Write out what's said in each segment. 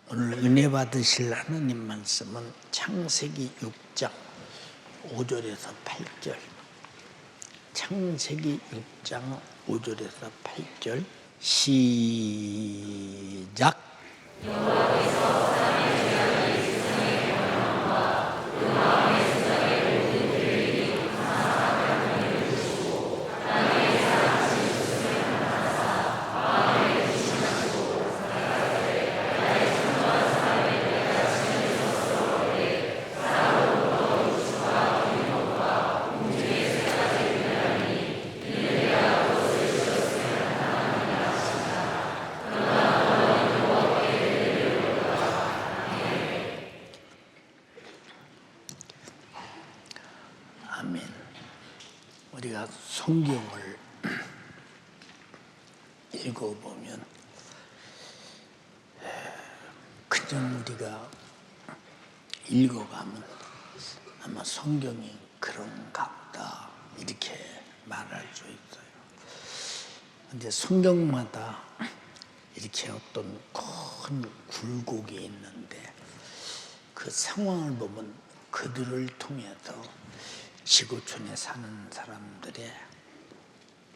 오늘 은혜 받으실 하나님 말씀은 창세기 6장 5절에서 8절. 창세기 6장 5절에서 8절 시작. 아멘. 우리가 성경을 읽어보면 그냥 우리가 읽어가면 아마 성경이 그런가 보다 이렇게 말할 수 있어요. 근데 성경마다 이렇게 어떤 큰 굴곡이 있는데 그 상황을 보면 그들을 통해서 지구촌에 사는 사람들의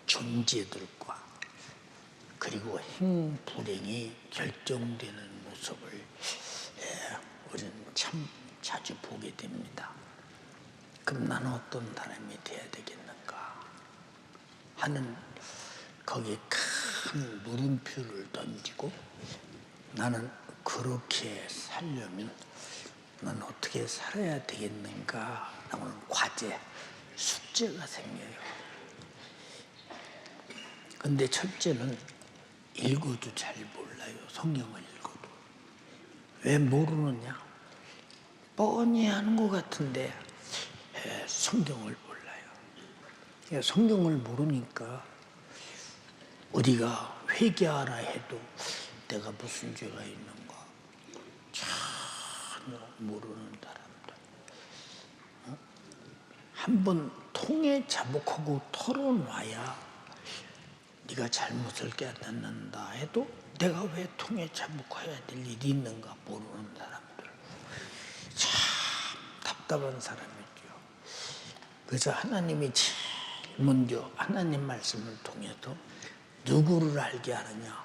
존재들과 그리고 행불행이 결정되는 모습을 우리는 참 자주 보게 됩니다. 그럼 나는 어떤 사람이 돼야 되겠는가 하는 거기에 큰 물음표를 던지고 나는 그렇게 살려면 난 어떻게 살아야 되겠는가 하는 과제, 숙제가 생겨요. 근데 첫째는 읽어도 잘 몰라요. 성경을 읽어도. 왜 모르느냐? 뻔히 하는 것 같은데 성경을 몰라요. 성경을 모르니까 우리가 회개하라 해도 내가 무슨 죄가 있는가 전혀 모르는 사람들. 한번 통해 자복하고 털어놔야 네가 잘못을 깨닫는다 해도 내가 왜 통해 자복해야 될 일이 있는가 모르는 사람들. 참 답답한 사람이죠. 그래서 하나님이 제일 먼저 하나님 말씀을 통해서 누구를 알게 하느냐?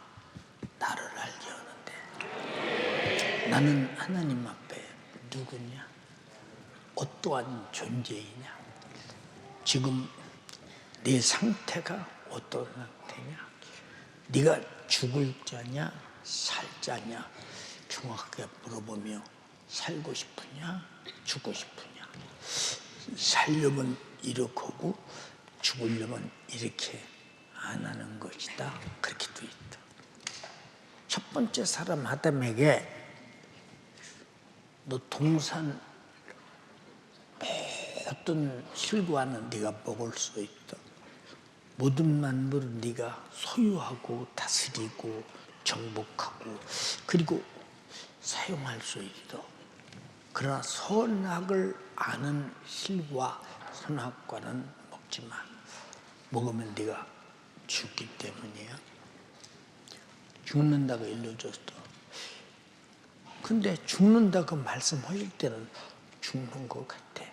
나를 알게 하는데 나는 하나님 앞에 누구냐? 어떠한 존재이냐? 지금 내 상태가 어떤 상태냐? 네가 죽을 자냐? 살 자냐? 정확하게 물어보며 살고 싶으냐? 죽고 싶으냐? 살려면 이렇게 하고 죽으려면 이렇게 안 하는 것이다. 그렇게 돼 있다. 첫 번째 사람 아담에게 너 동산 어떤 실과는 네가 먹을 수 있다. 모든 만물은 네가 소유하고 다스리고 정복하고 그리고 사용할 수 있어. 그러나 선악을 아는 실과 선악과는 먹지 마. 먹으면 네가 죽기 때문이야. 죽는다고 일러줬어. 근데 죽는다고 말씀하실 때는 죽는 것 같아.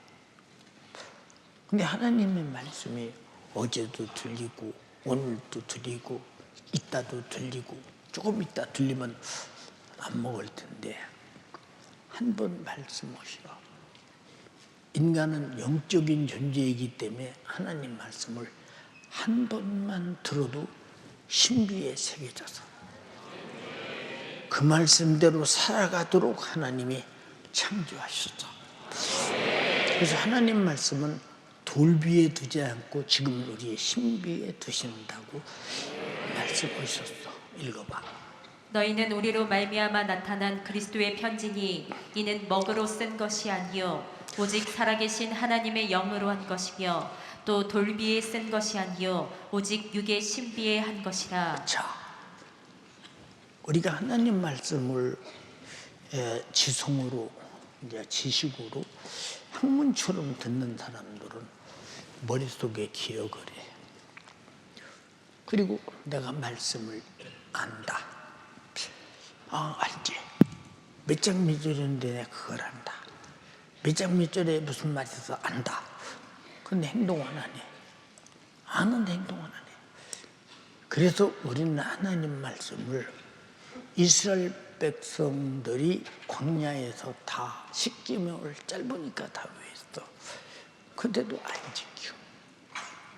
근데 하나님의 말씀이 어제도 들리고 오늘도 들리고 이따도 들리고 조금 이따 들리면 안 먹을 텐데 한 번 말씀하시라. 인간은 영적인 존재이기 때문에 하나님 말씀을 한 번만 들어도 신비에 새겨져서 그 말씀대로 살아가도록 하나님이 창조하셨죠. 그래서 하나님 말씀은 돌비에 두지 않고 지금 우리의 신비에 두신다고 말씀하셨어. 읽어봐. 너희는 우리로 말미암아 나타난 그리스도의 편지니 이는 먹으로 쓴 것이 아니요 오직 살아계신 하나님의 영으로 한 것이며 또 돌비에 쓴 것이 아니요 오직 육의 신비에 한 것이라. 자, 우리가 하나님 말씀을 지성으로 이제 지식으로 학문처럼 듣는 사람들은 머릿속에 기억을 해. 그리고 내가 말씀을 안다. 알지. 몇 장 몇 절인데 내가 그걸 안다. 몇 장 몇 절에 무슨 말이 있어서 안다. 근데 행동은 안 해. 아는데 행동은 안 해. 그래서 우리는 하나님 말씀을 이스라엘 백성들이 광야에서 다 십계명을 짧으니까 다 외웠어. 근데도 안 지켜.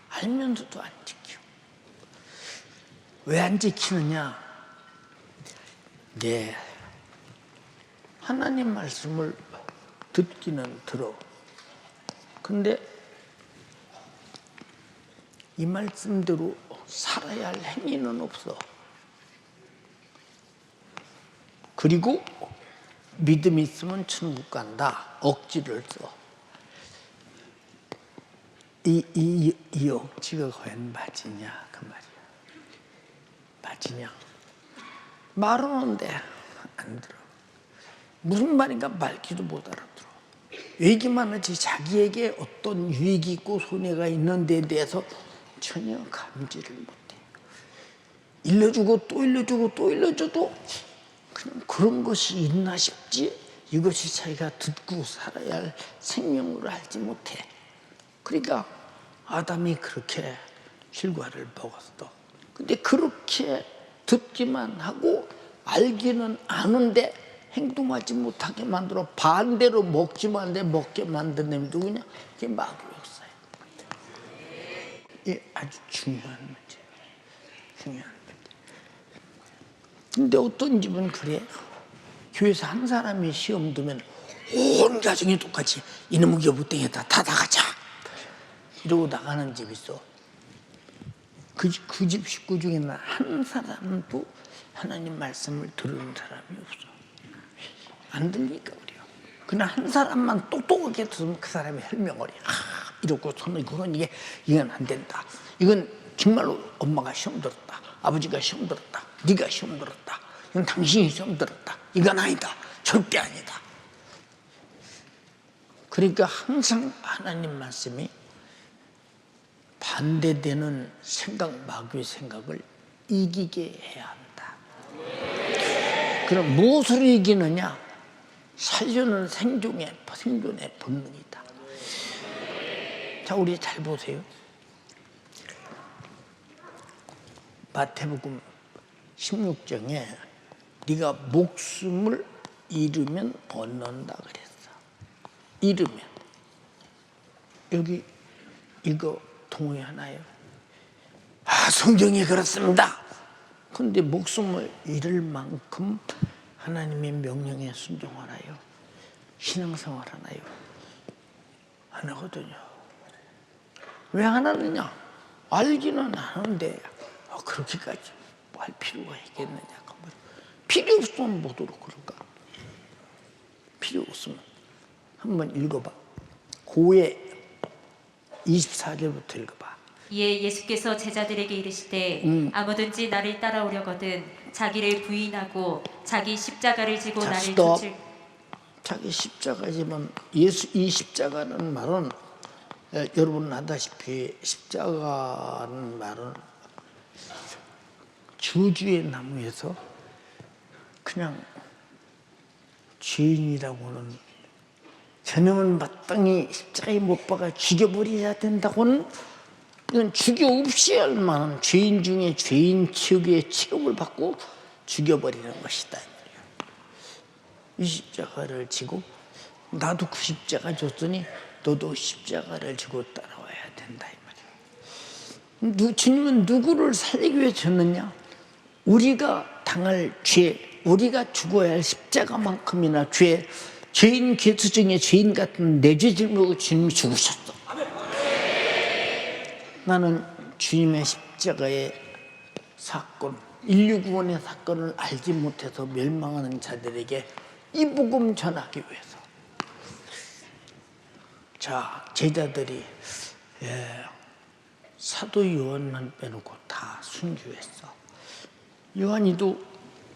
알면서도 안 지켜. 왜 안 지키느냐? 네, 하나님 말씀을 듣기는 들어. 근데 이 말씀대로 살아야 할 행위는 없어. 그리고 믿음 있으면 천국 간다. 억지를 써. 이 억지가 과연 맞으냐 그 말이야. 맞으냐? 말은 하는데 안 들어. 무슨 말인가 말귀도 못 알아들어. 얘기만 하지 자기에게 어떤 유익이 있고 손해가 있는 데에 대해서 전혀 감지를 못해. 일러주고 또 일러주고 또 일러줘도 그냥 그런 것이 있나 싶지 이것이 자기가 듣고 살아야 할 생명으로 알지 못해. 그러니까 아담이 그렇게 실과를 먹었어. 근데 그렇게 듣기만 하고 알기는 아는데 행동하지 못하게 만들어 반대로 먹지만 안 먹게 만든 놈이 누구냐? 그게 마귀였어요. 이게 아주 중요한 문제예요. 중요한 문제. 근데 어떤 집은 그래. 교회에서 한 사람이 시험 두면 온 가정이 똑같이 이놈은 여부땡이다 다 나가자 이러고 나가는 집이 있어. 그 집 식구 중에는 한 사람도 하나님 말씀을 들은 사람이 없어. 안 들리니까 그래요. 그냥 한 사람만 똑똑하게 들으면 그 사람이 설명을 해. 이러고 손을 그건 이건 안 된다. 이건 정말로 엄마가 시험 들었다. 아버지가 시험 들었다. 네가 시험 들었다. 이건 당신이 시험 들었다. 이건 아니다. 절대 아니다. 그러니까 항상 하나님 말씀이 반대되는 생각, 마귀의 생각을 이기게 해야 한다. 그럼 무엇을 이기느냐? 살려는 생존의 본능이다. 자, 우리 잘 보세요. 마태복음 16장에 네가 목숨을 잃으면 얻는다 그랬어. 잃으면. 여기 이거 동의하나요? 성경이 그렇습니다. 그런데 목숨을 잃을 만큼 하나님의 명령에 순종하나요? 신앙생활 하나요? 안 하거든요. 왜 안 하느냐? 알기는 아는데 그렇게까지 할 필요가 있겠느냐? 필요 없으면 뭐도록 그럴까? 필요 없으면 한번 읽어봐. 고해 24절부터 읽어봐. 이에 예수께서 제자들에게 이르시되 아무든지 나를 따라오려거든 자기를 부인하고 자기 십자가를 지고 자, 나를 스톱. 쫓을. 자기 십자가지만 이 십자가는 말은 여러분 아다시피 십자가는 말은 저주의 나무에서 그냥 죄인이라고는 저놈은 마땅히 십자가에 못 박아 죽여버려야 된다고는 이건 죽여 없이 할 만한 죄인 중에 죄인 취급의 취급을 받고 죽여버리는 것이다. 이 십자가를 지고 나도 그 십자가 줬더니 너도 십자가를 지고 따라와야 된다 이 말이야. 주님은 누구를 살리기 위해 줬느냐? 우리가 당할 죄, 우리가 죽어야 할 십자가만큼이나 죄인 개수 중에 죄인 같은 내 죄 짊어지고 주님이 죽으셨어. 나는 주님의 십자가의 사건, 인류 구원의 사건을 알지 못해서 멸망하는 자들에게 이 복음 전하기 위해서. 자, 제자들이 사도 요한만 빼놓고 다 순교했어. 요한이도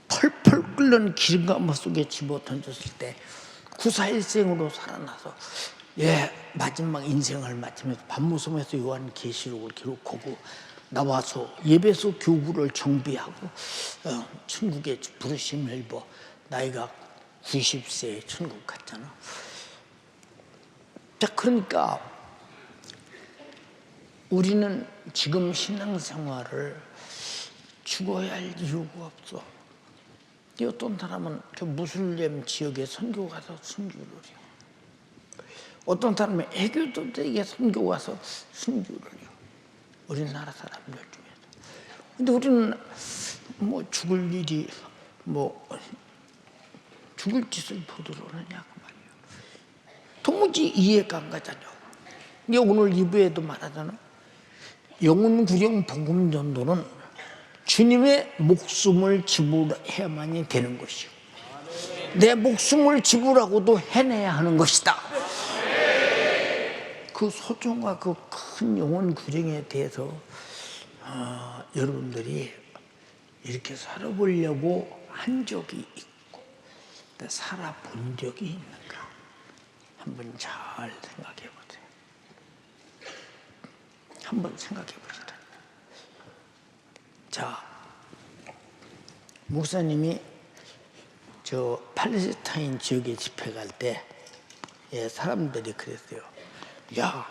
펄펄 끓는 기름가마 속에 집어 던졌을 때 구사일생으로 살아나서 마지막 인생을 마치면서 밤무섬에서 요한 계시록을 기록하고 나와서 예배소 교구를 정비하고 천국의 부르심을 입어 나이가 90세에 천국 갔잖아. 자, 그러니까 우리는 지금 신앙생활을 죽어야 할 이유가 없어. 어떤 사람은 저 무슬림 지역에 선교 가서 순교를 해요. 어떤 사람은 애교도들에게 선교 가서 순교를 해요. 우리나라 사람들 중에서. 근데 우리는 뭐 죽을 일이 뭐 죽을 짓을 보도록 하냐고 말이에요. 도무지 이해가 안 가잖아요. 근데 오늘 2부에도 말하잖아. 영혼 구령 복음 전도는 주님의 목숨을 지불해야만이 되는 것이요. 내 목숨을 지불하고도 해내야 하는 것이다. 그 소중과 그 큰 영혼 구령에 대해서 여러분들이 이렇게 살아보려고 한 적이 있고 살아본 적이 있는가 한번 잘 생각해 보세요. 한번 생각해 보시다. 자, 목사님이 저 팔레스타인 지역에 집회 갈 때 사람들이 그랬어요. 야,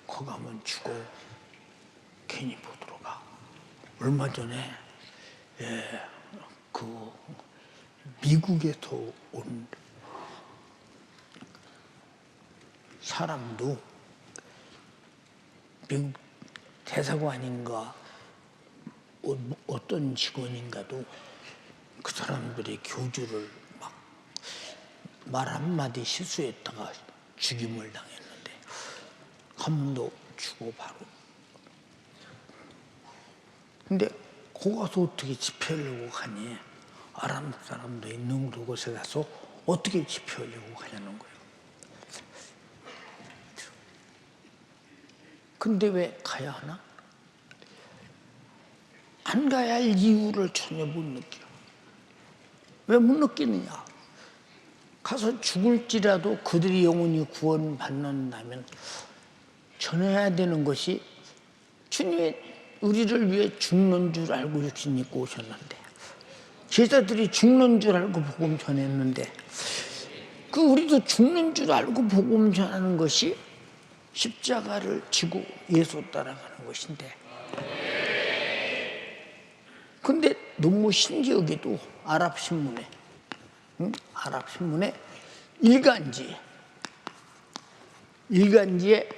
거기 가면 죽어. 괜히 보도록 가. 얼마 전에 그 미국에서 온 사람도 미국 대사관인가 어떤 직원인가도 그 사람들이 교주를 막 말 한마디 실수했다가 죽임을 당했는데 감도 주고 바로. 근데 거기 가서 어떻게 집회하려고 가니? 아랍 사람도 있는 곳에 가서 어떻게 집회하려고 가냐는 거예요. 근데 왜 가야 하나? 안 가야 할 이유를 전혀 못 느껴. 왜 못 느끼느냐? 가서 죽을지라도 그들의 영혼이 구원받는다면 전해야 되는 것이 주님이 우리를 위해 죽는 줄 알고 육신 입고 오셨는데 제자들이 죽는 줄 알고 복음 전했는데 그 우리도 죽는 줄 알고 복음 전하는 것이 십자가를 지고 예수 따라가는 것인데 근데 너무 신기하게도 아랍신문에 일간지에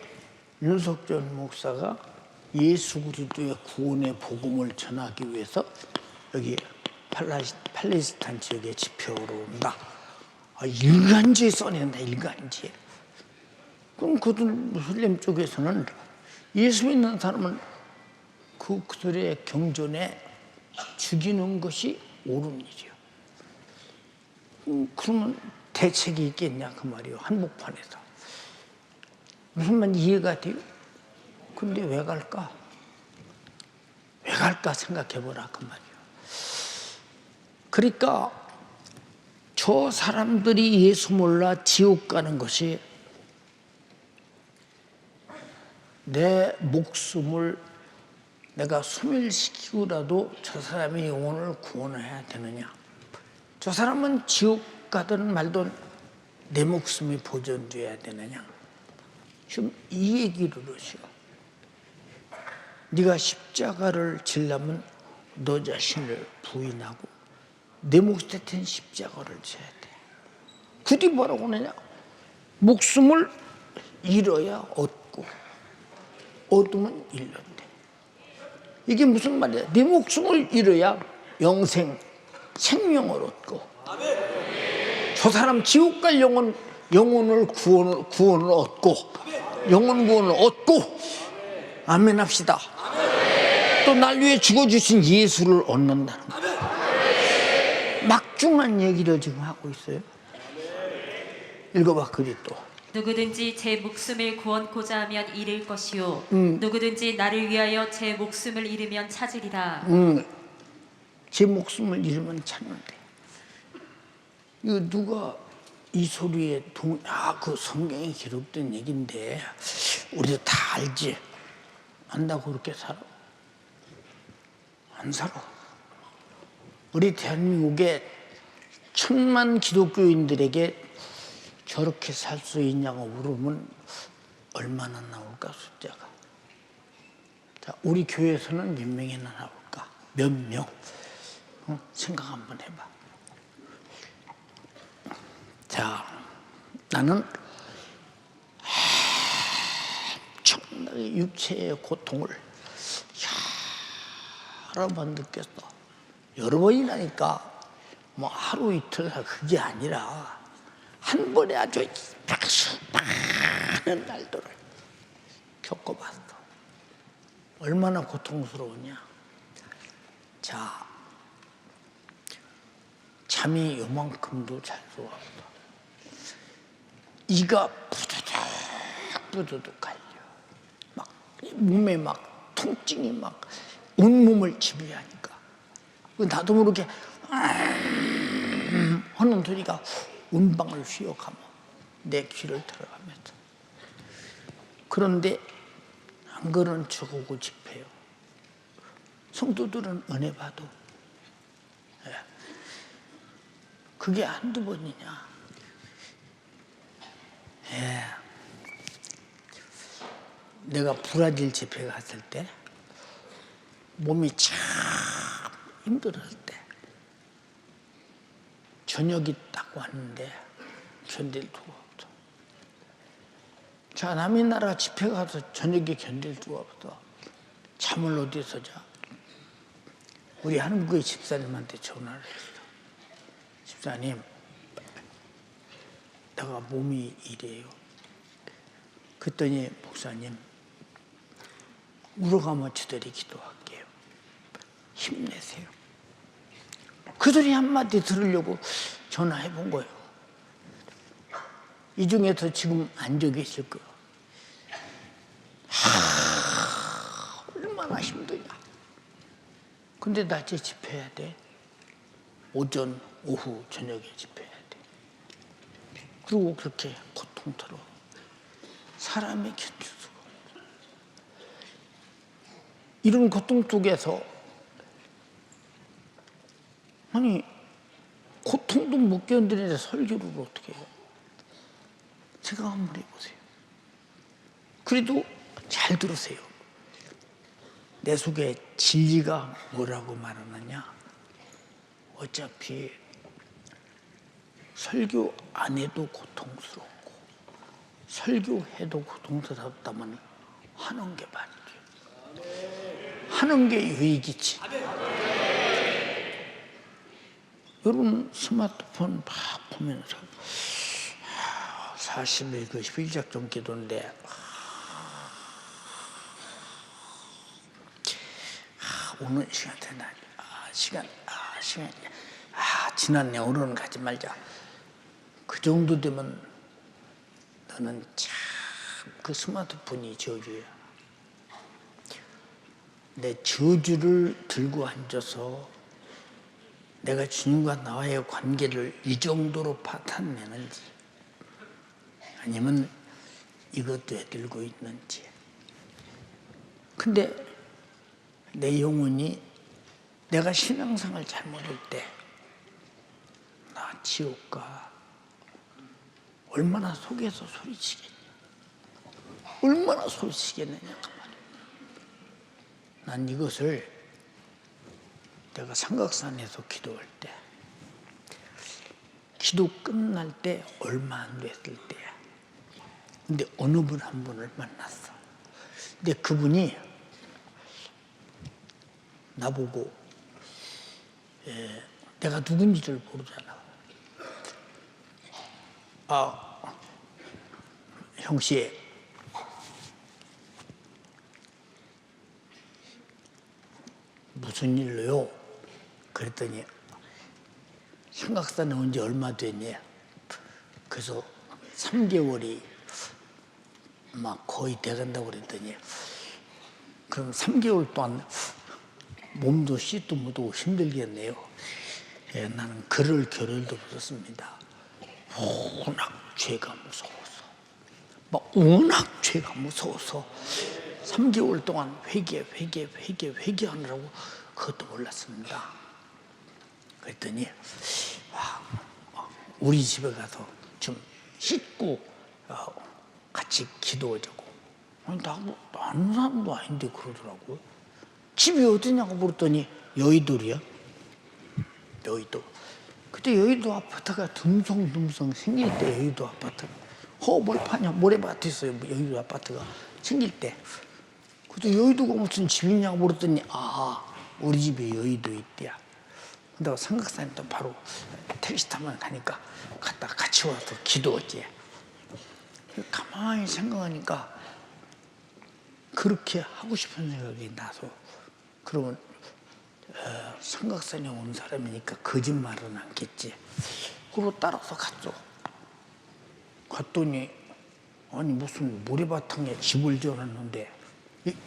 윤석전 목사가 예수 그리스도의 구원의 복음을 전하기 위해서 여기 팔레스타인 지역에 집회하러 온다. 일간지에 써낸다. 일간지에. 그럼 그들 무슬림 쪽에서는 예수 믿는 사람은 그들의 경전에 죽이는 것이 옳은 일이요. 그러면 대책이 있겠냐 그 말이요. 한복판에서. 무슨 말 이해가 돼요? 근데 왜 갈까? 왜 갈까 생각해보라 그 말이요. 그러니까 저 사람들이 예수 몰라 지옥 가는 것이 내 목숨을 내가 소멸시키고라도 저 사람의 영혼을 구원해야 되느냐? 저 사람은 지옥 가든 말든 내 목숨이 보존돼야 되느냐? 지금 이 얘기를 하시오. 네가 십자가를 지려면 너 자신을 부인하고 내 몫에 된 십자가를 져야 돼. 그뒤 뭐라고 하느냐? 목숨을 잃어야 얻고 얻으면 잃는데. 이게 무슨 말이야? 네 목숨을 잃어야 영생, 생명을 얻고 저 사람 지옥 갈 영혼을 구원을 얻고 영혼 구원을 얻고 아멘 합시다. 또 날 위해 죽어주신 예수를 얻는다는 거예요. 막중한 얘기를 지금 하고 있어요. 읽어봐 글이 또. 누구든지 제 목숨을 구원코자 하면 잃을 것이요 누구든지 나를 위하여 제 목숨을 잃으면 찾으리라. 제 목숨을 잃으면 찾는데 이거 누가 이 소리에 그 성경에 기록된 얘기인데 우리도 다 알지? 안다고 그렇게 살아? 안 살아. 우리 대한민국에 천만 기독교인들에게 저렇게 살 수 있냐고 물으면 얼마나 나올까 숫자가. 자, 우리 교회에서는 몇 명이나 나올까? 몇 명? 생각 한번 해봐. 자, 나는 엄청나게 육체의 고통을 여러 번 느꼈어. 여러 번이라니까 뭐 하루 이틀 그게 아니라 한 번에 아주 많은 날들을 겪어봤어. 얼마나 고통스러우냐. 자, 잠이 요만큼도 잘 수 없어. 이가 부두둑 갈려. 막 몸에 막 통증이 막 온몸을 지배하니까. 나도 모르게 하는 소리가 운방을 휘어가며 내 귀를 들어가면서. 그런데 안 그런 척하고 집회요. 성도들은 은혜 봐도 그게 한두 번이냐. 내가 브라질 집회 갔을 때 몸이 참 힘들었을 때 저녁이 딱 왔는데 견딜 수가 없어. 자, 남의 나라 집회 가서 저녁에 견딜 수가 없어. 잠을 어디서 자? 우리 한국의 집사님한테 전화를 했어. 집사님, 내가 몸이 이래요. 그랬더니 목사님, 울어가며 주들이 기도할게요. 힘내세요. 그 소리 한마디 들으려고 전화해 본 거예요. 이 중에서 지금 앉아 계실 거예요. 얼마나 힘드냐. 근데 낮에 집회해야 돼. 오전, 오후, 저녁에 집회해야 돼. 그리고 그렇게 고통스러워. 사람이 견딜 수가 없어. 이런 고통 속에서 아니 고통도 못 견디는데 설교를 어떻게 해요? 생각 한번 해보세요. 그래도 잘 들으세요. 내 속에 진리가 뭐라고 말하느냐? 어차피 설교 안 해도 고통스럽고 설교해도 고통스럽다면 하는 게 말이죠. 하는 게 유익이지. 여러분 스마트폰 막 보면서 40일 그 필작전 기도인데 오늘 시간 되나? 시간 지났네. 오늘은 가지 말자. 그 정도 되면 너는 참 그 스마트폰이 저주야. 내 저주를 들고 앉아서 내가 주님과 나와의 관계를 이 정도로 파탄내는지 아니면 이것도 해들고 있는지. 근데 내 영혼이 내가 신앙생활 잘못할 때 나 지옥 가. 얼마나 속에서 소리치겠냐. 얼마나 소리치겠느냐 그 말이야. 난 이것을 내가 삼각산에서 기도할 때 기도 끝날 때 얼마 안 됐을 때야. 근데 어느 분 한 분을 만났어. 근데 그분이 나보고 내가 누군지를 모르잖아. 형씨, 무슨 일로요? 그랬더니 삼각산에 온 지 얼마 됐냐? 그래서 3개월이 막 거의 돼간다고 그랬더니 그럼 3개월 동안 몸도 씻도 못하고 힘들겠네요. 나는 그럴 겨를도 없었습니다. 워낙 죄가 무서워서 막 워낙 죄가 무서워서 3개월 동안 회개하느라고 그것도 몰랐습니다. 그랬더니 우리 집에 가서 좀 씻고 같이 기도하자고. 나하고 아는 사람도 아닌데 그러더라고요. 집이 어디냐고 물었더니 여의도리야. 여의도. 그때 여의도 아파트가 듬성듬성 생길 때 여의도 아파트가 뭘 파냐 모래밭이 있어요. 여의도 아파트가 생길 때. 그때 여의도가 무슨 집이냐고 물었더니 우리 집에 여의도 있대야. 근데 삼각산에 또 바로 택시 타면 가니까 갔다 같이 와서 기도하지. 가만히 생각하니까 그렇게 하고 싶은 생각이 나서 그러면 삼각산에 온 사람이니까 거짓말은 않겠지. 그리고 따라서 갔죠. 갔더니 아니 무슨 모래바탕에 집을 지어놨는데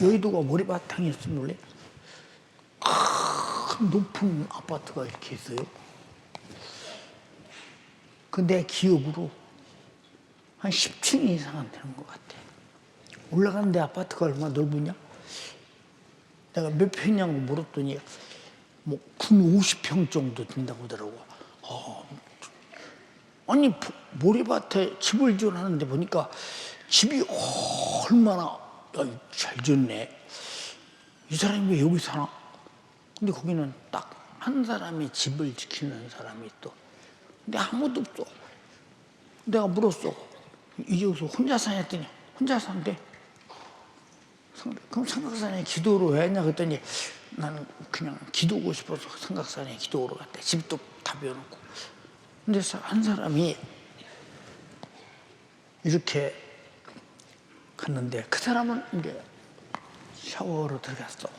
여의도가 모래바탕이었으면 원래 큰 높은 아파트가 이렇게 있어요. 그 내 기억으로 한 10층 이상은 되는 것 같아. 올라가는데 아파트가 얼마나 넓으냐? 내가 몇 평이냐고 물었더니 근 50평 정도 된다고 하더라고. 아니 모래밭에 집을 지어놨는데 보니까 집이 얼마나 잘 지었네. 이 사람이 왜 여기 사나? 근데 거기는 딱 한 사람이 집을 지키는 사람이 있어. 근데 아무도 없어. 내가 물었어. 이제 여기서 혼자 사냐 했더니 혼자 산대. 그럼 삼각산에 기도로 왜 했냐 그랬더니 나는 그냥 기도하고 싶어서 삼각산에 기도하러 갔대. 집도 다 비워놓고. 근데 한 사람이 이렇게 갔는데 그 사람은 이제 샤워로 들어갔어.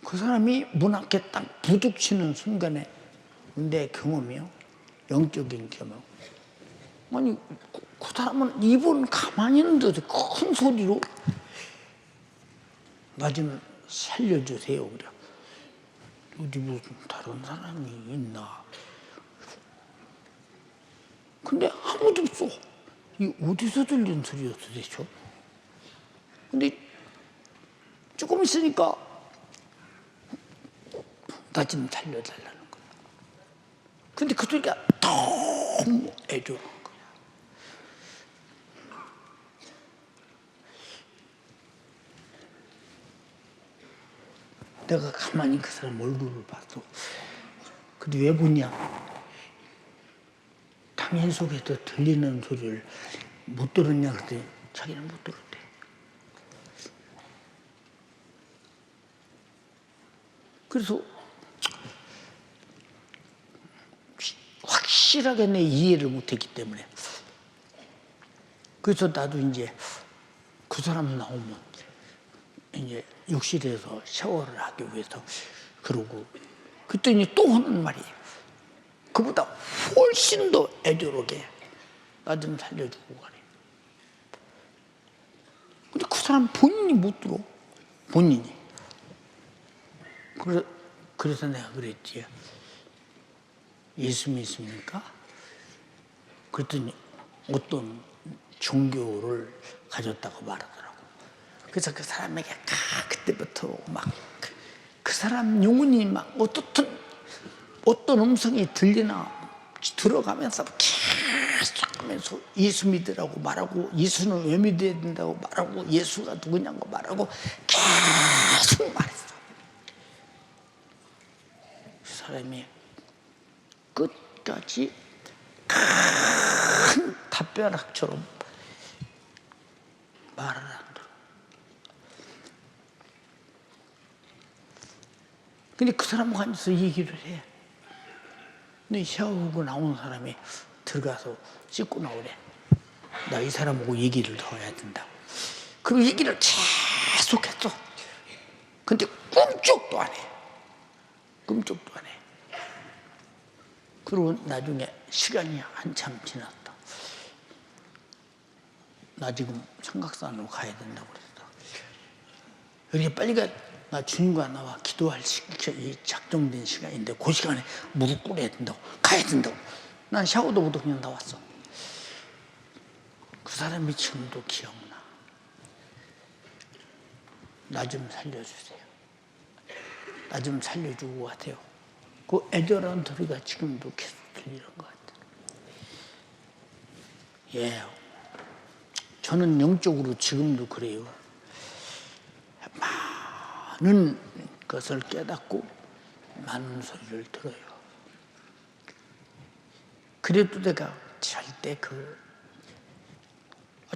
그 사람이 문 앞에 딱 부딪히는 순간에 내 경험이요. 영적인 경험. 아니 그 사람은 입은 가만히 있는데도 큰 소리로 나 좀 살려주세요. 그래. 어디 무슨 다른 사람이 있나. 근데 아무도 없어. 이 어디서 들리는 소리였어 대체? 근데 조금 있으니까 나 좀 살려달라는 거야. 근데 그 소리가 너무 애절한 거야. 내가 가만히 그 사람 얼굴을 봤어. 근데 왜 보냐? 당신 속에서 들리는 소리를 못 들었냐 그랬더니 자기는 못 들었대. 그래서 확실하게 내 이해를 못했기 때문에 그래서 나도 이제 그 사람 나오면 이제 욕실에서 샤워를 하기 위해서 그러고 그랬더니 또 하는 말이 그보다 훨씬 더 애절하게 나 좀 살려주고 가래. 근데 그 사람 본인이 못 들어. 본인이. 그래서 내가 그랬지. 예수 믿습니까? 그랬더니 어떤 종교를 가졌다고 말하더라고. 그래서 그 사람에게 그때부터 막 그 사람 영혼이 막 어떤 음성이 들어가면서 계속 하면서 예수 믿으라고 말하고 예수는 왜 믿어야 된다고 말하고 예수가 누구냐고 말하고 계속 말했어. 그 사람이 끝까지 큰 답변학처럼 말을 안 들어. 근데 그 사람하고 앉아서 얘기를 해. 근데 샤워하고 나온 사람이 들어가서 씻고 나오래. 나 이 사람하고 얘기를 더 해야 된다고. 그 얘기를 계속 했어. 근데 꿈쩍도 안 해. 꿈쩍도 안 해. 그리고 나중에 시간이 한참 지났다. 나 지금 삼각산으로 가야 된다고 그랬어. 이렇게 빨리 나 주님과 나와 기도할 작정된 시간인데 그 시간에 무릎 꿇어야 된다고 가야 된다고. 난 샤워도 못하고 그냥 나왔어. 그 사람이 지금도 기억나. 나 좀 살려주세요. 나 좀 살려주고 가세요. 그 애절한 소리가 지금도 계속 들리는 것 같아. 예, 저는 영적으로 지금도 그래요. 많은 것을 깨닫고 많은 소리를 들어요. 그래도 내가 절대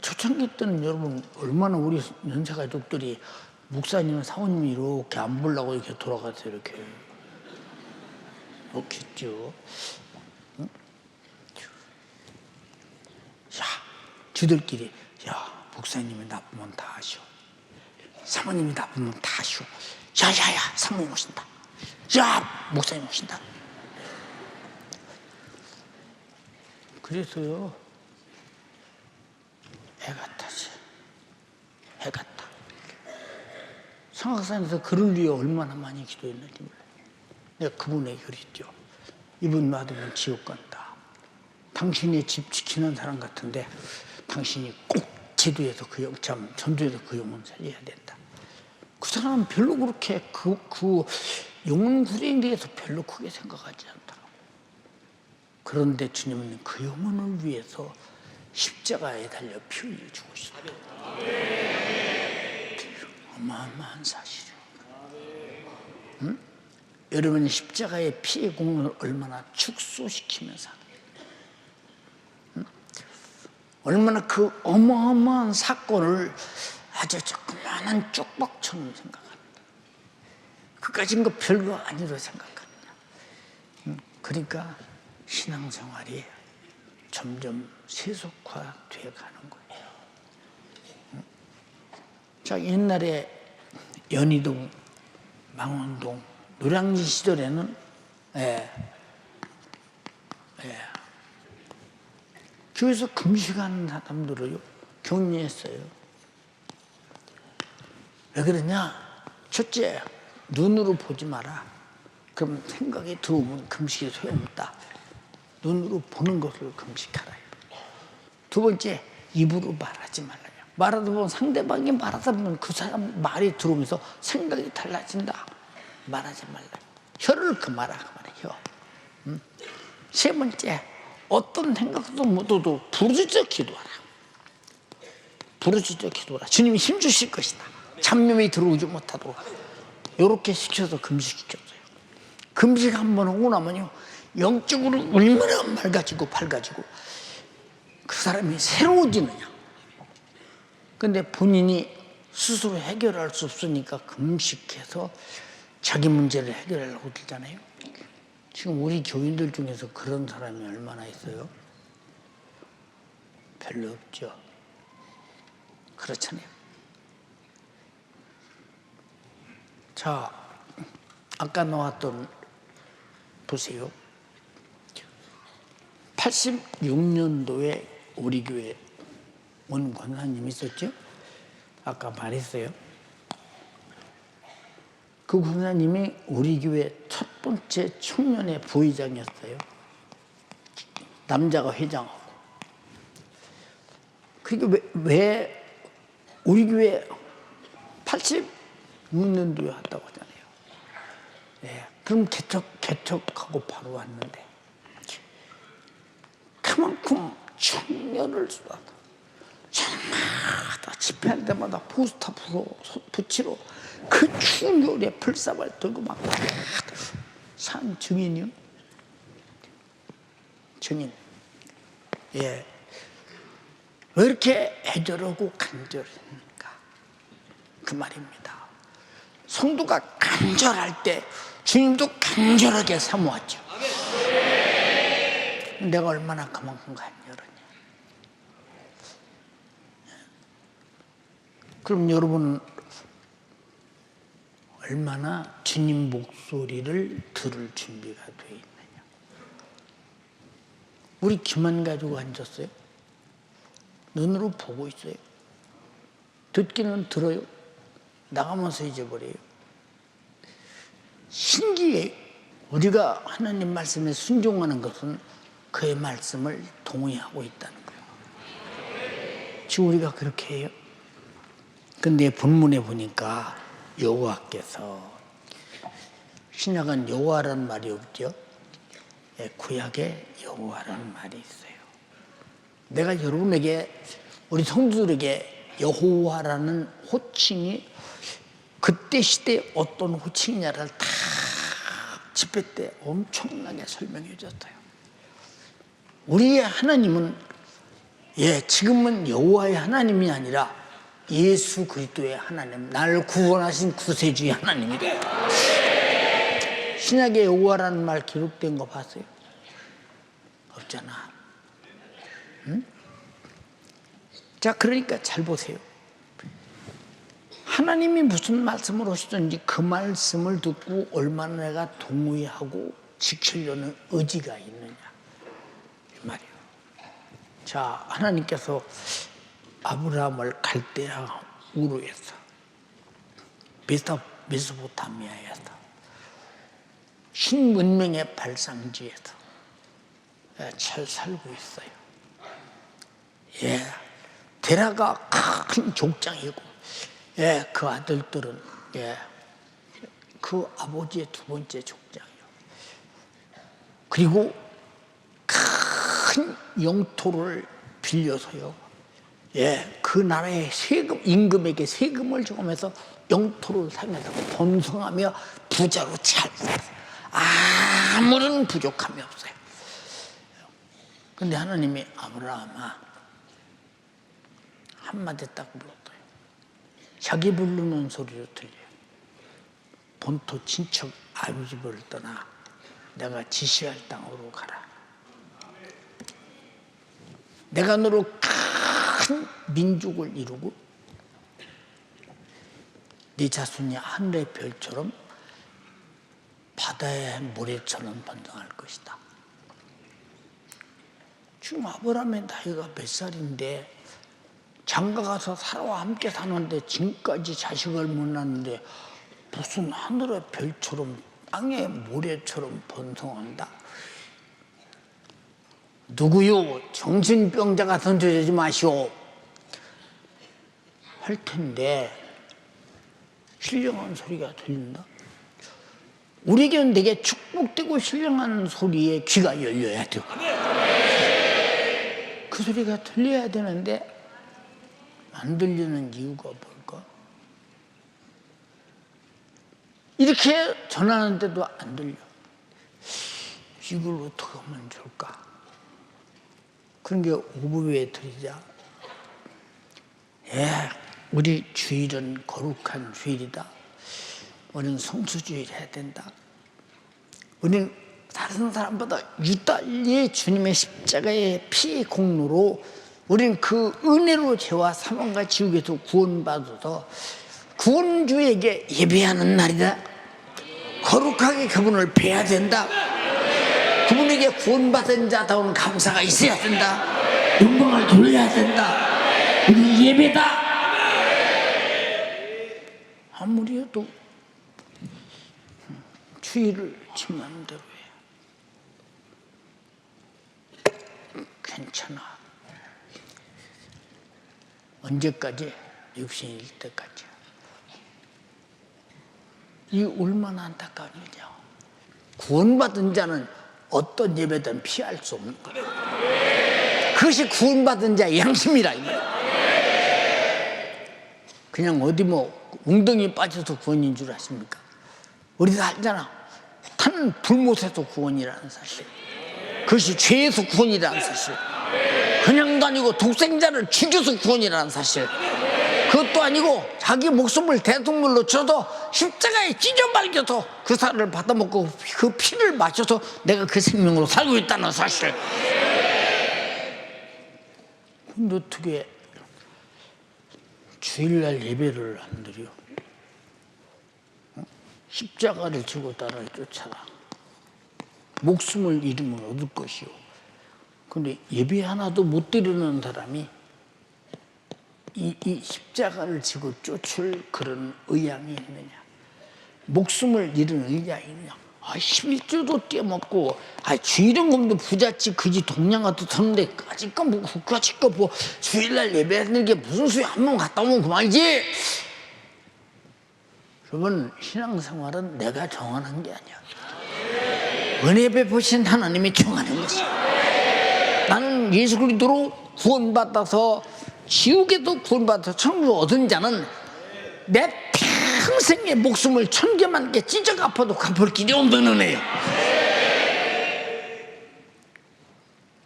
초창기 때는 여러분 얼마나 우리 연세 가족들이 목사님, 사모님이 이렇게 안 보려고 이렇게 돌아가서 이렇게 했죠. 응? 야, 지들끼리 목사님이 나쁘면 다 하시오. 사모님이 나쁘면 다 하시오. 야야야, 사모님 오신다. 야, 목사님 오신다. 그래서요, 애가 타지. 애가 타. 성악산에서 그를 위해 얼마나 많이 기도했는지 몰라요. 내가 그분에게 그랬죠. 이분 놔두면 지옥 간다. 당신의 집 지키는 사람 같은데 당신이 꼭 제도에서 그 영참, 전도에서 그 영혼 살려야 된다. 그 사람은 별로 그렇게 그 영혼 구제에 대해서 별로 크게 생각하지 않더라고. 그런데 주님은 그 영혼을 위해서 십자가에 달려 피 흘려 죽으셨다. 어마어마한 사실이에요. 응? 여러분 십자가의 피의 공로를 얼마나 축소시키면서 응? 얼마나 그 어마어마한 사건을 아주 조그마한 쪽박처럼 생각합니다. 그까진 거 별거 아니로 생각합니다. 응? 그러니까 신앙생활이 점점 세속화돼 가는 거예요. 응? 자, 옛날에 연희동, 망원동, 노량진 시절에는 교회에서 금식하는 사람들을요 격려했어요. 왜 그러냐? 첫째, 눈으로 보지 마라. 그럼 생각이 들어오면 금식이 소용없다. 눈으로 보는 것을 금식하라. 두 번째, 입으로 말하지 말라요. 말하다 보면 상대방이 말하다 보면 그 사람 말이 들어오면서 생각이 달라진다. 말하지 말라. 혀를 그마라. 혀. 세 번째, 어떤 생각도 못 얻어도 부르짖어 기도하라. 부르짖어 기도하라. 주님이 힘주실 것이다. 잡념이 들어오지 못하도록. 이렇게 시켜서 금식시켰어요. 금식 한번 하고 나면요, 영적으로 얼마나 맑아지고 밝아지고 그 사람이 새로워지느냐. 근데 본인이 스스로 해결할 수 없으니까 금식해서 자기 문제를 해결하려고 들잖아요. 지금 우리 교인들 중에서 그런 사람이 얼마나 있어요? 별로 없죠. 그렇잖아요. 자, 아까 나왔던 보세요. 86년도에 우리 교회 원 권사님이 있었죠? 아까 말했어요. 그 권사님이 우리 교회 첫 번째 청년회 부의장이었어요. 남자가 회장하고. 그러니까 왜 우리 교회 86년도에 왔다고 하잖아요. 네, 그럼 개척하고 바로 왔는데 그만큼 청년을 쏟아서 저마다 집회할 때마다 포스터 붙이러 그 추운 겨울에 풀사발 들고 막 산 증인이요. 증인. 예. 왜 이렇게 애절하고 간절합니까? 그 말입니다. 성도가 간절할 때 주님도 간절하게 사모하죠. 내가 얼마나 그만큼 간절하냐. 그럼 여러분은 얼마나 주님 목소리를 들을 준비가 되어 있느냐. 우리 귀만 가지고 앉았어요? 눈으로 보고 있어요? 듣기는 들어요? 나가면서 잊어버려요? 신기해. 우리가 하나님 말씀에 순종하는 것은 그의 말씀을 동의하고 있다는 거예요. 지금 우리가 그렇게 해요. 근데 본문에 보니까 여호와께서, 신약은 여호와라는 말이 없죠. 구약에 여호와라는 말이 있어요. 내가 여러분에게, 우리 성도들에게 여호와라는 호칭이 그때 시대에 어떤 호칭이냐를 다 집회 때 엄청나게 설명해 줬어요. 우리의 하나님은 지금은 여호와의 하나님이 아니라 예수 그리스도의 하나님, 나를 구원하신 구세주의 하나님이다. 신약에 여호와라는 말 기록된 거 봤어요? 없잖아. 응? 자, 그러니까 잘 보세요. 하나님이 무슨 말씀을 하시든지 그 말씀을 듣고 얼마나 내가 동의하고 지키려는 의지가 있느냐, 이 말이에요. 자, 하나님께서 아브라함을 갈대아 우르에서, 메소포타미아에서, 신문명의 발상지에서 잘 살고 있어요. 데라가 큰 족장이고, 그 아들들은 그 아버지의 두 번째 족장이요. 그리고 큰 영토를 빌려서요, 그 나라의 세금, 임금에게 세금을 주면서 영토를 사면서 번성하며 부자로 잘 살아요. 아무런 부족함이 없어요. 근데 하나님이 아브라함아, 한마디 딱 불렀어요. 자기 부르는 소리로 들려요. 본토 친척 아비집을 떠나 내가 지시할 땅으로 가라. 내가 너로 큰 민족을 이루고 네 자손이 하늘의 별처럼 바다의 모래처럼 번성할 것이다. 지금 아브라함의 나이가 몇 살인데, 장가 가서 사라와 함께 사는데 지금까지 자식을 못 낳는데 무슨 하늘의 별처럼 땅의 모래처럼 번성한다? 누구요? 정신병자가 던져주지 마시오 할 텐데 신령한 소리가 들린다? 우리에게는 되게 축복되고 신령한 소리에 귀가 열려야 되고, 그 소리가 들려야 되는데 안 들리는 이유가 뭘까? 이렇게 전하는데도 안 들려. 이걸 어떻게 하면 좋을까? 그런 게 오부에 드리자. 우리 주일은 거룩한 주일이다. 우리는 성수주의를 해야 된다. 우리는 다른 사람보다 유달리 주님의 십자가의 피의 공로로 우리는 그 은혜로 죄와 사망과 지옥에서 구원받아서 구원주에게 예배하는 날이다. 거룩하게 그분을 뵈야 된다. 그분에게 구원받은 자다운 감사가 있어야 된다. 영광을 돌려야 된다. 우리 예배다. 아무리 해도 주의를 지만 대로 해. 괜찮아. 언제까지? 육신일 때까지. 이 얼마나 안타까운 일이야. 구원받은 자는 어떤 예배든 피할 수 없는 거야. 그것이 구원받은 자의 양심이라. 그냥 어디 웅덩이 빠져서 구원인 줄 아십니까? 우리도 알잖아. 타는 불못에서 구원이라는 사실. 그것이 죄에서 구원이라는 사실. 그냥도 아니고 독생자를 죽여서 구원이라는 사실. 그것도 아니고 자기 목숨을 대동물로 쳐도 십자가에 찢어발겨서 그 살을 받아먹고 그 피를 마셔서 내가 그 생명으로 살고 있다는 사실. 근데 어떻게 주일날 예배를 안 드려? 십자가를 지고 나를 쫓아라. 목숨을 잃으면 얻을 것이요. 근데 예배 하나도 못 드리는 사람이 이 십자가를 지고 쫓을 그런 의향이 있느냐? 목숨을 잃은 의향이 있느냐? 11조도 떼먹고, 주일은 부잣집 그지 동양아도 탔는데 까짓거 뭐 국가집거 뭐 주일날 예배하는 게 무슨 소리? 한 번 갔다 오면 그만이지. 여러분, 신앙생활은 내가 정하는 게 아니야. 은혜 베푸신 하나님이 정하는 것이야. 나는 예수 그리스도로 구원받아서 지옥에도 구원받아서 천국을 얻은 자는 내 평생의 목숨을 1000개만 개 찢어 갚아도 갚을 길이 없는 은혜예요.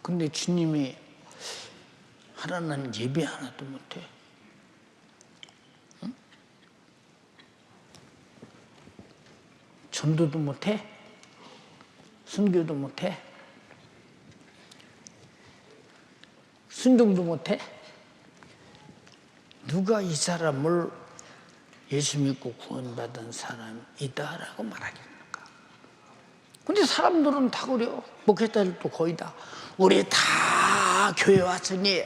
근데 주님이 하라는 예배 하나도 못해. 응? 전도도 못해. 순교도 못해. 순종도 못해. 누가 이 사람을 예수 믿고 구원받은 사람이다라고 말하겠는가? 근데 사람들은 다 그래요. 목회자들도 거의 다. 우리 다 교회 왔으니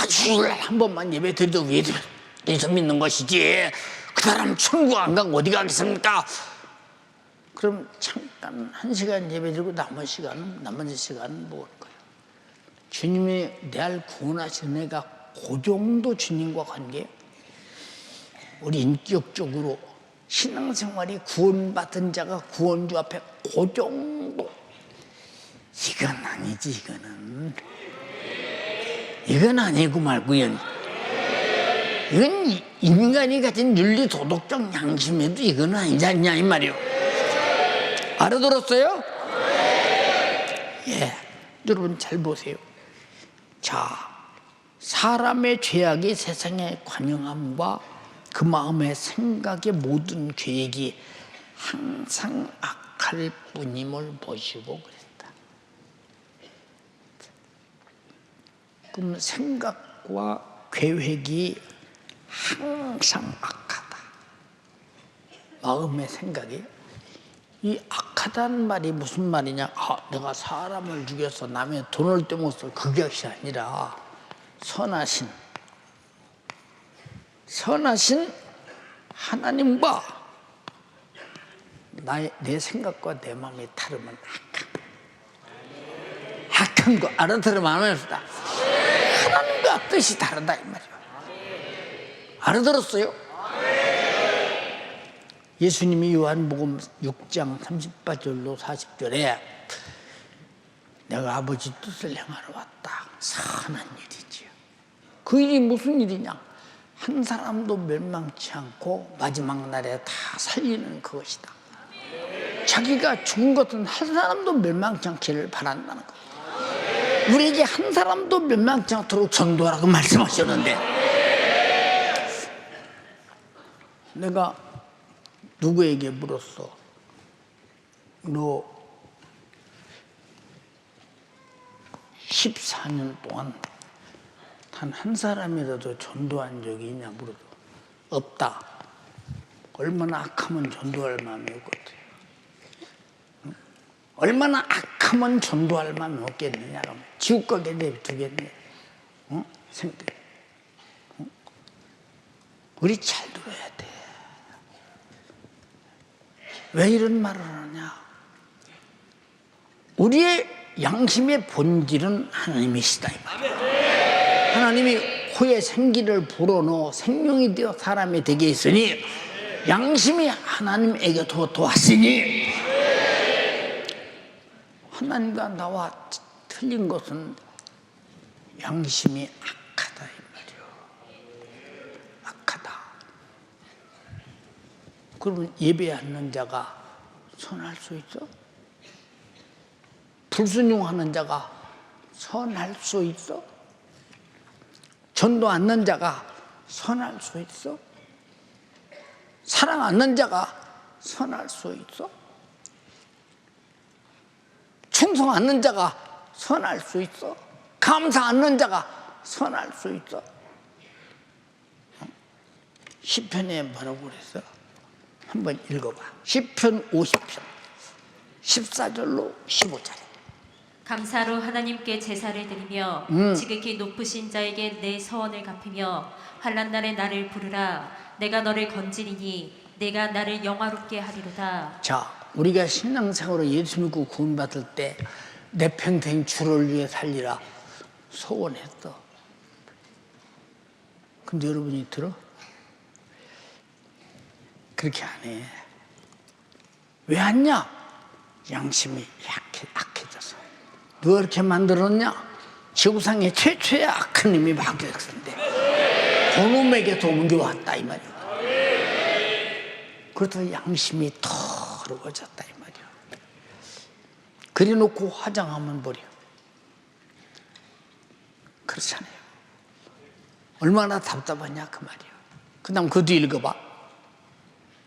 주일날 한 번만 예배 드려도 예수 믿는 것이지 그 사람 천국 안 가고 어디 가겠습니까? 그럼 잠깐 1시간 예배 드리고 나머지 시간은 뭐 할 거예요? 주님이 날 구원하신 내가 그 정도 주님과 관계, 우리 인격적으로 신앙생활이 구원받은 자가 구원주 앞에 그 정도, 이건 아니지. 이건 아니고 말고요. 이건 인간이 가진 윤리 도덕적 양심에도 이건 아니지 않냐 이 말이요. 알아들었어요? 예, 여러분 잘 보세요. 자, 사람의 죄악이 세상의 관영함과 그 마음의 생각의 모든 계획이 항상 악할 뿐임을 보시고 그랬다. 그럼 생각과 계획이 항상 악하다. 마음의 생각이. 이 악하다는 말이 무슨 말이냐? 내가 사람을 죽여서 남의 돈을 떼먹어서 그것이 아니라 선하신 하나님과 내 생각과 내 마음이 다르면 악한 거 알아들으면 안 합니다. 하나님과 뜻이 다르다 이 말이에요. 알아들었어요? 예수님이 요한복음 6장 38절로 40절에 내가 아버지 뜻을 행하러 왔다. 선한 일이지요. 그 일이 무슨 일이냐? 한 사람도 멸망치 않고 마지막 날에 다 살리는 그것이다. 자기가 죽은 것은 한 사람도 멸망치 않기를 바란다는 것. 우리에게 한 사람도 멸망치 않도록 전도하라고 말씀하셨는데 내가 누구에게 물었어? 너 14년 동안 단 한 사람이라도 전도한 적이 있냐 물어도 없다. 얼마나 악하면 전도할 마음이 없거든. 얼마나 악하면 전도할 마음이 없겠느냐. 지옥 가게 내두겠네. 생들. 우리 잘 들어야 돼. 왜 이런 말을 하냐? 우리의 양심의 본질은 하나님이시다. 하나님이 코에 생기를 불어넣어 생명이 되어 사람이 되게 했으니 양심이 하나님에게 도왔으니 하나님과 나와 틀린 것은 양심이 악하다 이 말이요. 악하다. 그러면 예배 않는 자가 선할 수 있어? 불순종하는 자가 선할 수 있어? 전도 않는 자가 선할 수 있어? 사랑 않는 자가 선할 수 있어? 충성 않는 자가 선할 수 있어? 감사 않는 자가 선할 수 있어? 시편에 뭐라고 그랬어? 한번 읽어봐. 시편 50편 14절로 15절에 감사로 하나님께 제사를 드리며 지극히 높으신 자에게 내 서원을 갚으며 환난 날에 나를 부르라. 내가 너를 건지리니 내가 나를 영화롭게 하리로다. 자, 우리가 신앙생활로 예수 믿고 구원받을 때 내 평생 주를 위해 살리라 소원했어. 근데 여러분이 들어? 그렇게 안 해. 왜 하냐? 양심이 악해져서. 누가 이렇게 만들었냐? 지구상의 최초의 악한 놈이 바뀌었는데 그놈에게서 옮겨왔다 이 말이야. 그래서 양심이 더러워졌다 이 말이야. 그래놓고 화장하면 버려. 그렇잖아요. 얼마나 답답하냐 그 말이야. 그 다음 그 뒤 읽어봐.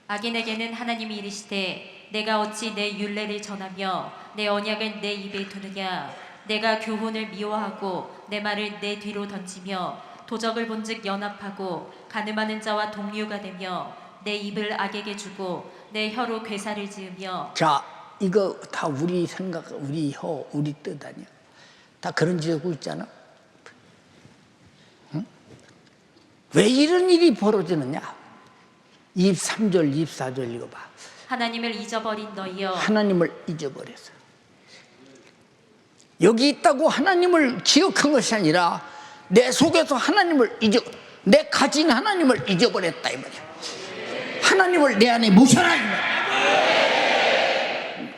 악인에게는 하나님이 이르시되 내가 어찌 내 율례를 전하며 내 언약을 내 입에 두느냐. 내가 교훈을 미워하고 내 말을 내 뒤로 던지며 도적을 본즉 연합하고 가늠하는 자와 동류가 되며 내 입을 악에게 주고 내 혀로 괴사를 지으며. 자, 이거 다 우리 생각, 우리 혀, 우리 뜻 아니야. 다 그런 짓 하고 있잖아. 응? 왜 이런 일이 벌어지느냐? 23절, 24절 읽어봐. 하나님을 잊어버린 너희여. 하나님을 잊어버렸어. 여기 있다고 하나님을 기억한 것이 아니라 내 속에서 하나님을 내 가진 하나님을 잊어버렸다 이 말이야. 하나님을 내 안에 모셔라 이 말이야.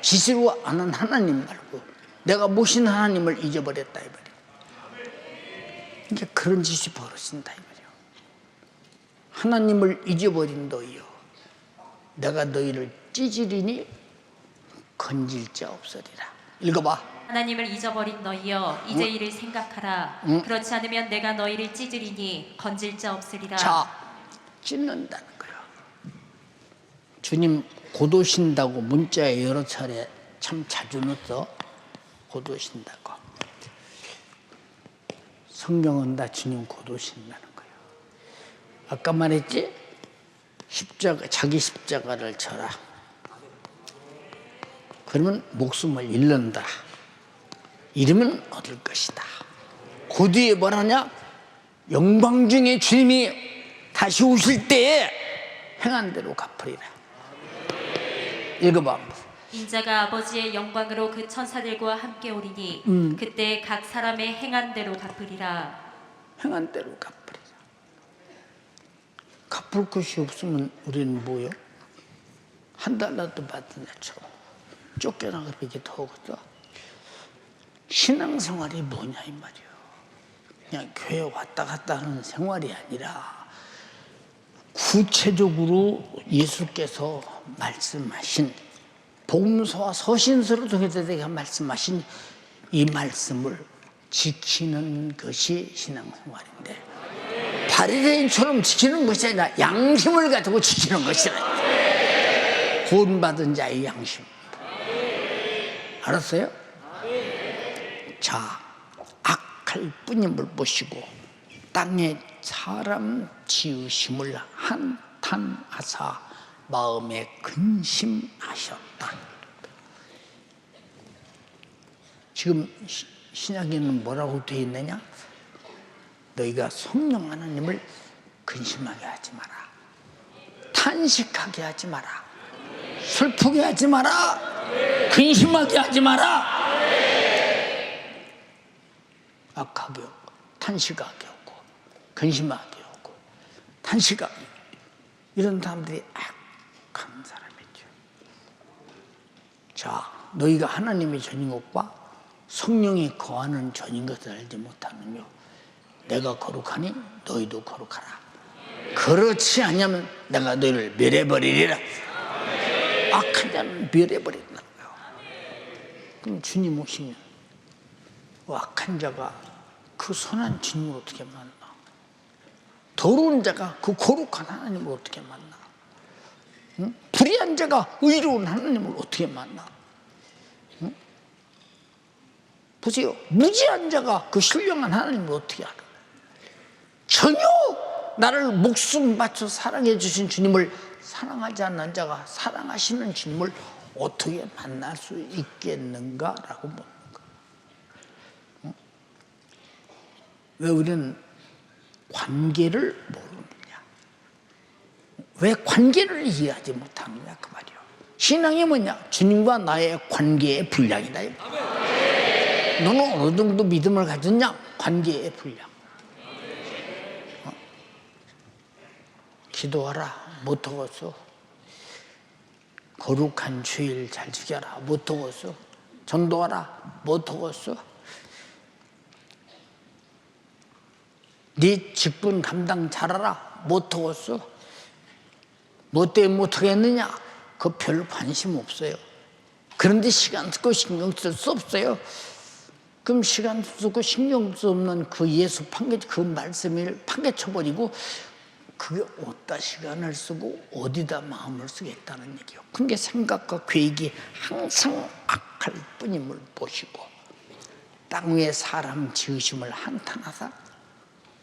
지시로 아는 하나님 말고 내가 모신 하나님을 잊어버렸다 이 말이야. 이게 그런 짓이 벌어진다 이 말이야. 하나님을 잊어버린 너희여, 내가 너희를 찌질이니 건질 자 없으리라. 읽어봐. 하나님을 잊어버린 너희여 이제 이를 생각하라. 그렇지 않으면 내가 너희를 찢으리니 건질 자 없으리라. 자, 찢는다는 거야. 주님 곧 오신다고 문자에 여러 차례 참 자주 넣었어. 곧 오신다고. 성경은 다 주님 곧 오신다는 거예요. 아까 말했지? 십자가, 자기 십자가를 져라. 그러면 목숨을 잃는다. 잃으면 얻을 것이다. 그 뒤에 뭐라냐? 영광 중에 주님이 다시 오실 때에 행한 대로 갚으리라. 읽어봐. 인자가 아버지의 영광으로 그 천사들과 함께 오리니 그때 각 사람의 행한 대로 갚으리라. 행한 대로 갚으리라. 갚을 것이 없으면 우리는 뭐요? 한 달라도 받은 자처럼 쫓겨나가 비기도 하겠어. 신앙생활이 뭐냐 이 말이야. 그냥 교회 왔다 갔다 하는 생활이 아니라 구체적으로 예수께서 말씀하신 복음서와 서신서를 통해서 내가 말씀하신 이 말씀을 지키는 것이 신앙생활인데 바리새인처럼 지키는 것이 아니라 양심을 가지고 지키는 것이라. 구원받은 자의 양심. 알았어요? 자, 악할 뿐임을 보시고 땅에 사람 지으심을 한탄하사 마음에 근심하셨다. 지금 신약에는 뭐라고 되어 있느냐? 너희가 성령 하나님을 근심하게 하지 마라. 탄식하게 하지 마라. 슬프게 하지 마라. 근심하게 하지 마라. 악하게 하고 탄식하게 하고 근심하게 하고 탄식하게, 이런 사람들이 악한 사람이죠. 자, 너희가 하나님의 전인 것과 성령이 거하는 전인 것을 알지 못하면요, 내가 거룩하니 너희도 거룩하라. 그렇지 않으면 내가 너희를 멸해버리리라. 악한 자는 멸해버린다는 거예요. 그럼 주님 오시면 악한 자가 그 선한 주님을 어떻게 만나? 더러운 자가 그 거룩한 하나님을 어떻게 만나? 응? 불의한 자가 의로운 하나님을 어떻게 만나? 응? 보세요. 무지한 자가 그 신령한 하나님을 어떻게 알아? 전혀 나를 목숨 바쳐 사랑해 주신 주님을 사랑하지 않는 자가 사랑하시는 주님을 어떻게 만날 수 있겠는가라고 묻는 거예요. 응? 왜 우리는 관계를 모르느냐? 왜 관계를 이해하지 못하느냐 그 말이에요. 신앙이 뭐냐? 주님과 나의 관계의 분량이다. 너는 어느 정도 믿음을 가졌냐? 관계의 분량. 기도하라 못하겠어. 거룩한 주일 잘 지켜라 못하겠어. 전도하라 못하겠어. 네 직분 감당 잘하라. 못하겠어. 뭐 때문에 못하겠느냐? 그거 별 관심 없어요. 그런데 시간 쓰고 신경 쓸 수 없어요. 그럼 시간 쓰고 신경 쓸 수 없는 그 예수 그 말씀을 파괴쳐버리고 그게 어디다 시간을 쓰고 어디다 마음을 쓰겠다는 얘기요. 그게 생각과 계획이 항상 악할 뿐임을 보시고 땅 위에 사람 지으심을 한탄하사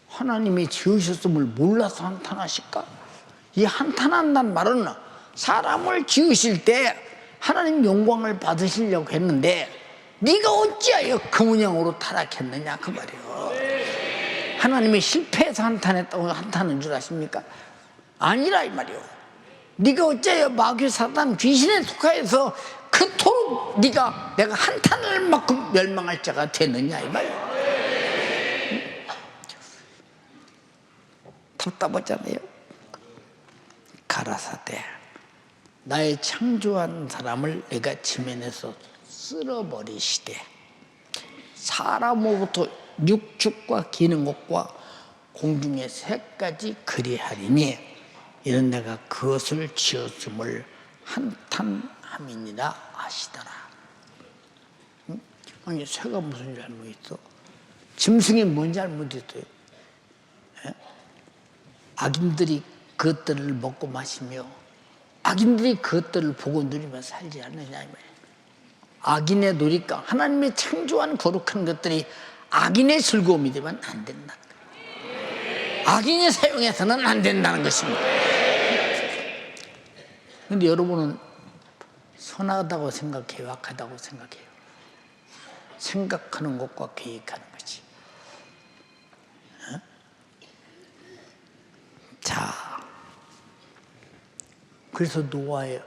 하나님이 지으셨음을 몰라서 한탄하실까? 이 한탄한다는 말은 사람을 지으실 때 하나님 영광을 받으시려고 했는데 네가 어찌하여 그 모양으로 타락했느냐 그 말이에요. 하나님이 실패해서 한탄했다고 한탄한 줄 아십니까? 아니라 이 말이에요. 네가 어찌하여 마귀 사단 귀신에 속하여서 그토록 내가 한탄할 만큼 멸망할 자가 됐느냐 이 말이에요. 답답하잖아요. 가라사대 나의 창조한 사람을 내가 지면에서 쓸어버리시되 사람으로부터 육축과 기는 것과 공중의 새까지 그리하리니 이는 내가 그것을 지었음을 한탄함이니라 하시더라. 응? 아니 새가 무슨 잘못이 있어? 짐승이 뭔 잘못이 있어요? 예? 악인들이 그것들을 먹고 마시며 악인들이 그것들을 보고 누리며 살지 않느냐 이 말이에요. 악인의 놀이감, 하나님의 창조한 거룩한 것들이 악인의 즐거움이 되면 안 된다. 악인이 사용해서는 안 된다는 것입니다. 그런데 여러분은 선하다고 생각해요? 악하다고 생각해요? 생각하는 것과 계획하는 거지. 어? 자, 그래서 노아하고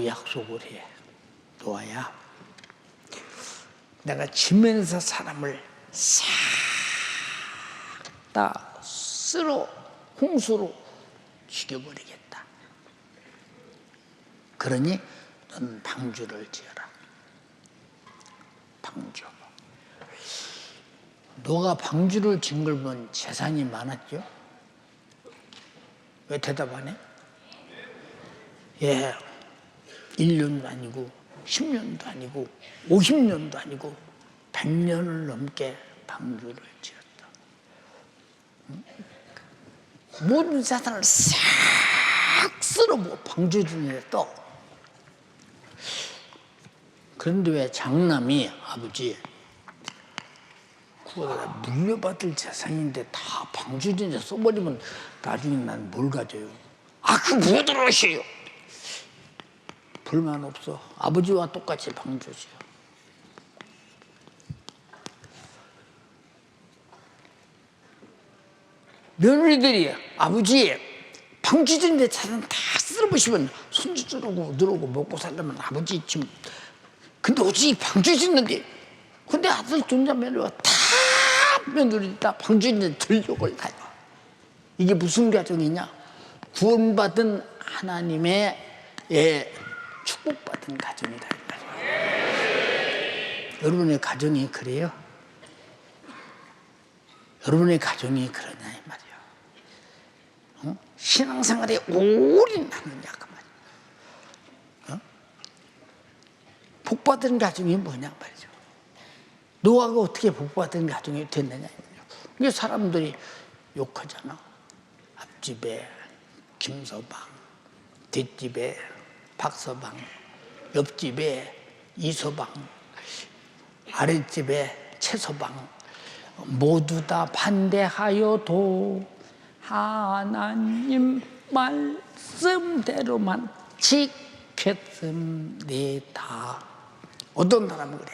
약속을 해. 노아야, 내가 지면에서 사람을 싹 다 쓸어 홍수로 죽여버리겠다. 그러니 너는 방주를 지어라. 방주. 너가 방주를 지은 걸 보면 재산이 많았죠? 왜 대답 안 해? 예, 1년도 아니고 10년도 아니고 50년도 아니고 100년을 넘게 방주를 지었다. 모든 재산을 싹 쓸어보고 방주 중에 또. 그런데 왜 장남이 아버지 그거 물려받을 재산인데 다 방주 중에 써버리면 나중에 난 뭘 가져요? 아, 그 못 들어오셔요. 불만 없어. 아버지와 똑같이 방주지요. 며느리들이 아버지 방주진데 자산 다 쓸어보시면 손주 들어오고 늘어오고 먹고 살려면 아버지 지금 근데 어찌 방주 짓는데 근데 아들 존자 며느리가 다 며느리 다 방주진데 들욕을 다녀. 이게 무슨 가정이냐? 구원받은 하나님의 축복받은 가정이다. 여러분의 가정이 그래요? 여러분의 가정이 그러냐 이 말이에요. 어? 신앙생활에 올인하느냐 그 말이에요. 어? 복받은 가정이 뭐냐 말이죠. 노아가 어떻게 복받은 가정이 됐느냐. 이게 사람들이 욕하잖아. 앞집에 김서방, 뒷집에 박서방, 옆집에 이서방, 아랫집에 최서방, 모두 다 반대하여도 하나님 말씀대로만 지켰습니다. 어떤 사람은 그래.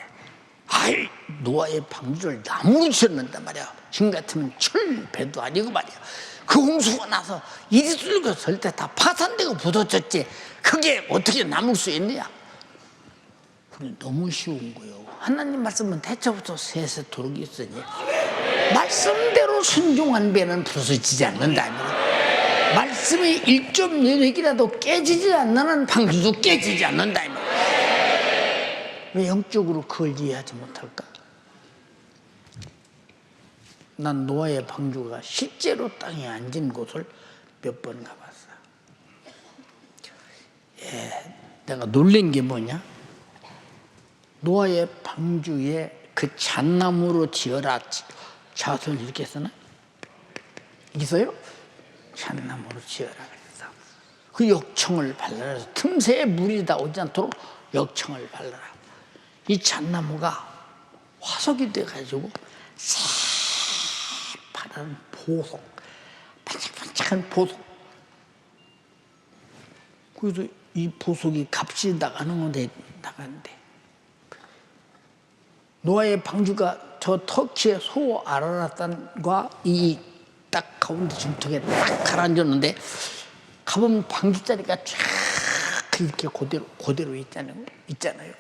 아이, 노아의 방주를 나무로 지었는단 말이야. 지금 같으면 철배도 아니고 말이야. 그 홍수가 나서 이리 쏠고 설 때 다 파산되고 부서졌지. 그게 어떻게 남을 수 있느냐? 너무 쉬운 거예요. 하나님 말씀은 대처부터 세세토록 있으니 말씀대로 순종한 배는 부서지지 않는다. 말씀의 1.1핵이라도 깨지지 않는 방주도 깨지지 않는다. 왜 영적으로 그걸 이해하지 못할까? 난 노아의 방주가 실제로 땅에 앉은 곳을 몇 번 가봤어. 내가 놀란 게 뭐냐? 노아의 방주에 그 잣나무로 지어라. 잣을 이렇게 쓰나? 있어요? 잣나무로 지어라 그랬어. 그 역청을 발라라. 틈새에 물이 다 오지 않도록 역청을 발라라. 이 잣나무가 화석이 돼가지고 새파란 보석, 반짝반짝한 보석. 그래서 이 보석이 값이 나가는데 노아의 방주가 저 터키의 소 아라라탄과 이 딱 가운데 중턱에 딱 가라앉았는데 가보면 방주 자리가 쫙 이렇게 그대로 있잖아요.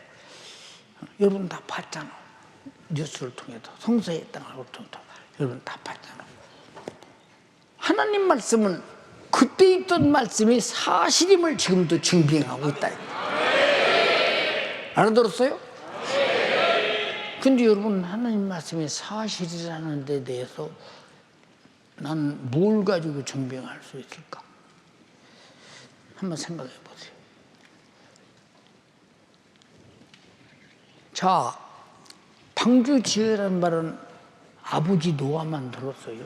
여러분 다 봤잖아. 뉴스를 통해서 성서의 땅을 통해서 여러분 다 봤잖아. 하나님 말씀은 그때 있던 말씀이 사실임을 지금도 증빙하고 있다. 알아들었어요? 근데 여러분 하나님 말씀이 사실이라는 데 대해서 난 뭘 가지고 증빙할 수 있을까? 한번 생각해 보세요. 자, 방주 지으라는 말은 아버지 노아만 들었어요.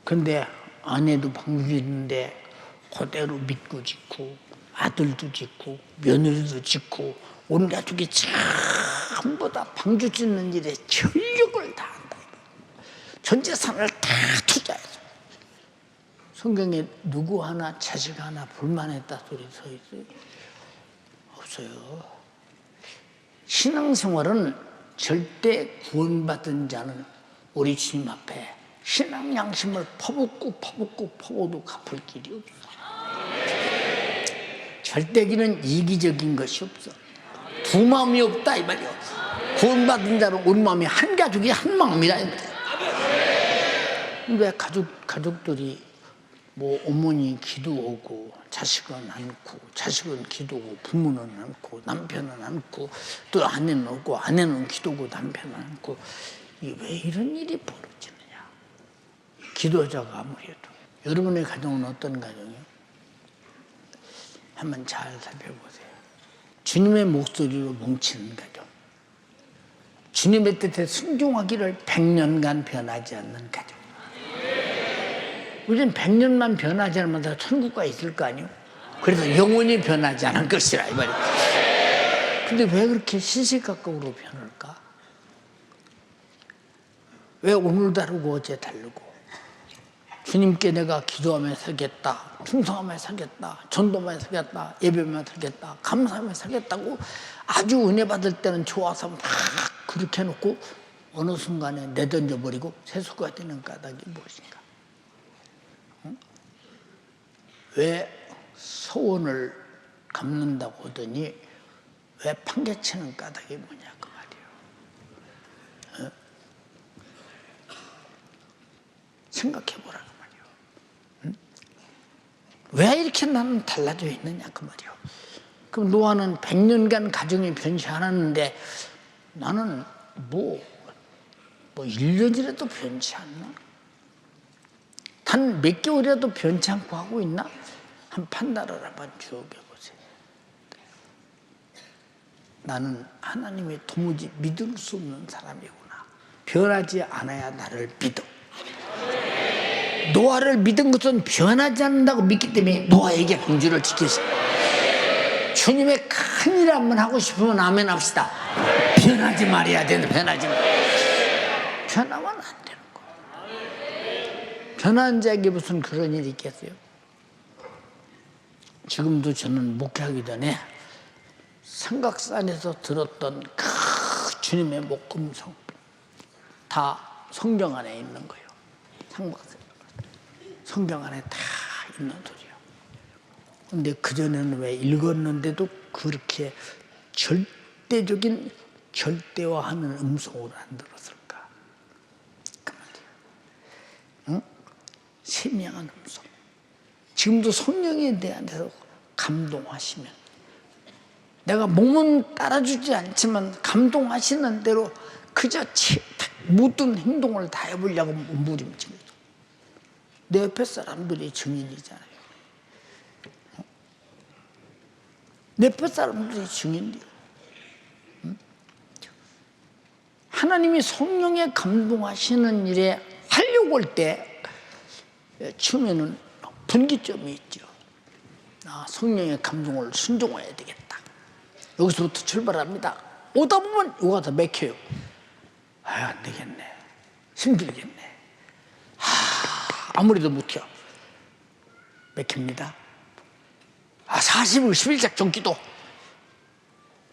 근데 아내도 방주 짓는데 그대로 믿고 짓고 아들도 짓고 며느리도 짓고 온 가족이 전부 다 방주 짓는 일에 전력을 다한다. 전 재산을 다 투자해서. 성경에 누구 하나 자식 하나 불만했다 소리 서 있어요? 없어요. 신앙생활은 절대 구원받은 자는 우리 주님 앞에 신앙 양심을 퍼붓고 갚을 길이 없어. 절대기는 이기적인 것이 없어. 두 마음이 없다 이 말이야. 구원받은 자는 우리 마음이 한 가족이 한 마음이라. 왜 가족들이 뭐 어머니 기도하고 자식은 않고 자식은 기도하고 부모는 않고 남편은 않고 또 아내는 없고 아내는 기도하고 남편은 않고 왜 이런 일이 벌어지느냐? 기도자가 아무래도 여러분의 가정은 어떤 가정이에요? 한번 잘 살펴보세요. 주님의 목소리로 뭉치는 가정, 주님의 뜻에 순종하기를 100년간 변하지 않는 가정. 우리는 100년만 변하지 않으면 다 천국가 있을 거 아니에요? 그래서 영원히 변하지 않을 것이라 이 말이에요. 근데 왜 그렇게 시시각각으로 변할까? 왜 오늘 다르고 어제 다르고? 주님께 내가 기도하며 살겠다, 충성하며 살겠다, 전도하며 살겠다, 예배하며 살겠다, 감사하며 살겠다고 아주 은혜 받을 때는 좋아서 막 그렇게 해놓고 어느 순간에 내던져버리고 세수가 되는 까닭이 무엇인가? 왜 소원을 갚는다고 하더니 왜 판개치는 까닭이 뭐냐 그 말이에요. 생각해보라 그 말이에요. 왜 이렇게 나는 달라져 있느냐 그 말이에요. 그럼 노아는 100년간 가정이 변치 않았는데 나는 뭐 1년이라도 변치 않나? 단 몇 개월이라도 변치 않고 하고 있나? 한 판단을 한번 쭉 해보세요. 나는 하나님이 도무지 믿을 수 없는 사람이구나. 변하지 않아야 나를 믿어. 노아를 믿은 것은 변하지 않는다고 믿기 때문에 노아에게 방주를 지켰어. 주님의 큰일 한번 하고 싶으면 아멘 합시다. 변하지 말아야 되는데 변하지 말아야. 변하면 안 되는 거야. 변한 자에게 무슨 그런 일이 있겠어요? 지금도 저는 목회하기 전에 삼각산에서 들었던 그 주님의 목음성 다 성경 안에 있는 거예요. 삼각산 성경 안에 다 있는 소리예요. 근데 그전에는 왜 읽었는데도 그렇게 절대적인 절대화하는 음성으로 안 들었을까? 그 말이에요. 응? 세미한 음성. 지금도 성령에 대해서 감동하시면 내가 몸은 따라주지 않지만 감동하시는 대로 그저 모든 행동을 다 해보려고 몸부림치는 내 옆에 사람들이 증인이잖아요. 내 옆에 사람들이 증인이에요. 하나님이 성령에 감동하시는 일에 하려고 할 때 처음에는 분기점이 있죠. 성령의 감동을 순종해야 되겠다. 여기서부터 출발합니다. 오다 보면 요가 다 맥혀요. 안 되겠네. 힘들겠네. 아무래도 못해요. 맥힙니다. 40일 10일작 정기도.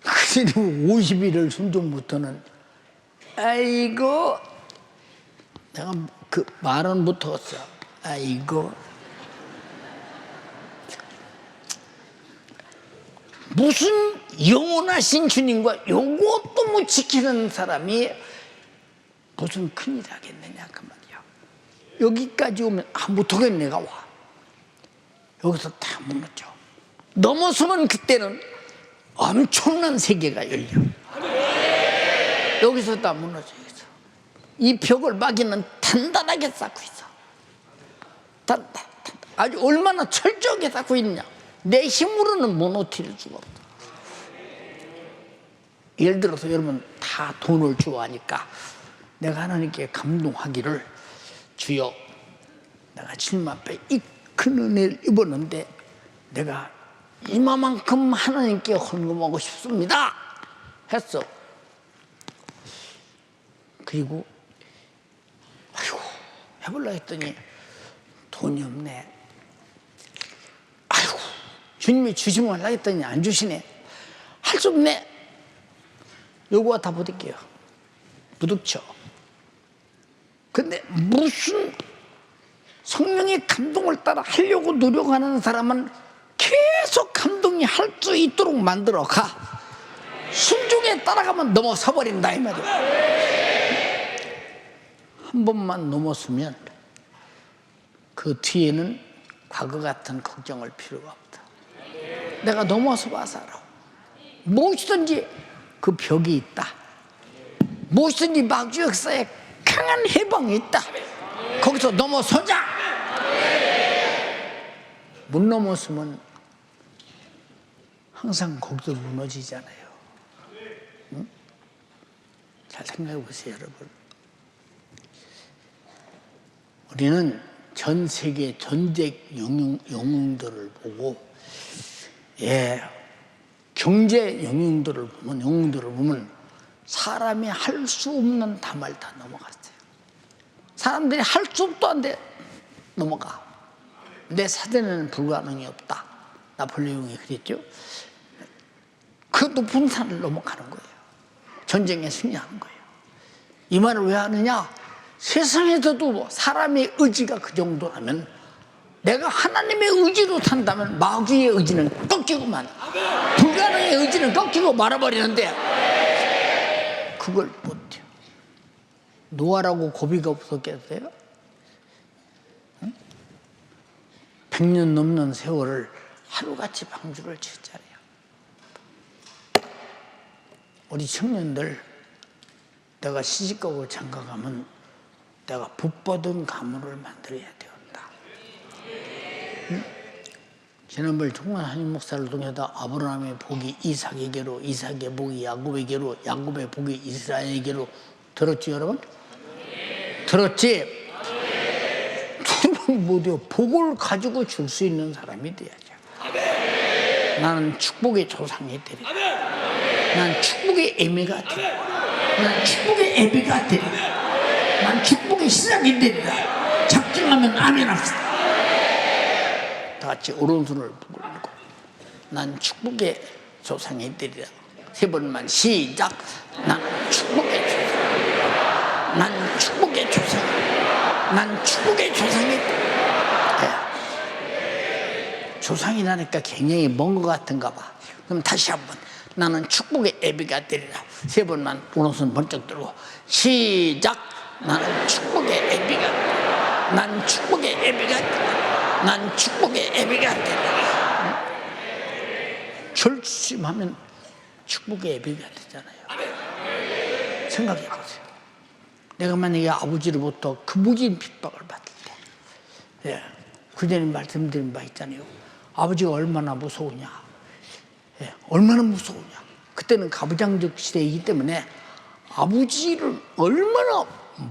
그래도 50일을 순종 못하는, 아이고, 내가 그 말은 못하겠어. 아이고. 무슨 영원하신 주님과 요것도 못 지키는 사람이 무슨 큰일 하겠느냐 그 말이야. 여기까지 오면 못하겠네. 내가 와. 여기서 다 무너져. 넘어서면 그때는 엄청난 세계가 열려. 여기서 다 무너져. 이 벽을 마귀는 단단하게 쌓고 있어. 아주 얼마나 철저하게 쌓고 있냐. 내 힘으로는 무너뜨릴 수가 없다. 예를 들어서 여러분 다 돈을 좋아하니까 내가 하나님께 감동하기를, 주여 내가 주님 앞에 이 큰 은혜를 입었는데 내가 이만큼 하나님께 헌금하고 싶습니다 했어. 그리고 아이고 해보려 했더니 돈이 없네. 아이고 주님이 주시면 하려 했더니 안 주시네. 할 수 없네. 요거와 다 부딪혀요. 부딪혀. 근데 무슨 성령의 감동을 따라 하려고 노력하는 사람은 계속 감동이 할 수 있도록 만들어 가. 순종에 따라가면 넘어서 버린다 이 말이야. 한 번만 넘었으면 그 뒤에는 과거 같은 걱정할 필요가 없다. 내가 넘어서 봐서 알아. 무엇이든지 그 벽이 있다. 무엇이든지 마귀 역사에 강한 해방이 있다. 거기서 넘어서자. 못 넘었으면 항상 거기서 무너지잖아요. 응? 잘 생각해 보세요, 여러분. 우리는 전 세계 전쟁 영웅들을 보고, 경제 영웅들을 보면 사람이 할 수 없는 담을 다 넘어갔어요. 사람들이 할 수 없도 안 돼 넘어가. 내 사대는 불가능이 없다. 나폴레옹이 그랬죠. 그 높은 산을 넘어가는 거예요. 전쟁에 승리하는 거예요. 이 말을 왜 하느냐? 세상에서도 사람의 의지가 그 정도라면 내가 하나님의 의지로 산다면 마귀의 의지는 꺾이고만, 불가능의 의지는 꺾이고 말아버리는데 그걸 못해요. 노아라고 고비가 없었겠어요? 100년 넘는 세월을 하루같이 방주를 쳤잖아요. 우리 청년들, 내가 시집가고 장가가면 내가 붓버든 가문을 만들어야 된다. 지난번 총괄 한인 목사를 통해서 아브라함의 복이 이삭에게로, 이삭의 복이 야곱에게로, 야곱의 복이 이스라엘에게로 들었지 여러분? 들었지? 모두 복을 가지고 줄 수 있는 사람이 돼야죠. 나는 축복의 조상이 되리라. 난 축복의 애미가 되리라. 난 축복의 애비가 되리라. 난 축복의 시작이 되리라. 작정하면 아멘 합시다. 다 같이 오른손을 부르고, 난 축복의 조상이 되리라. 3번만 시작. 난 축복의 조상. 난 축복의 조상. 난 축복의 조상이 되리라. 조상이라니까 굉장히 먼 것 같은가 봐. 그럼 다시 한번. 나는 축복의 애비가 되리라. 3번만 오른손 번쩍 들고 시작. 나는 축복의 애비가 되리라. 난 축복의 애비가 되리라. 난 축복의 애비가 되리라. 결심하면 축복의 애비가 되잖아요. 생각해 보세요. 내가 만약에 아버지로부터 그 무진 핍박을 받을 때, 예, 그전에 말씀드린 바 있잖아요. 아버지가 얼마나 무서우냐, 예, 얼마나 무서우냐. 그때는 가부장적 시대이기 때문에 아버지를 얼마나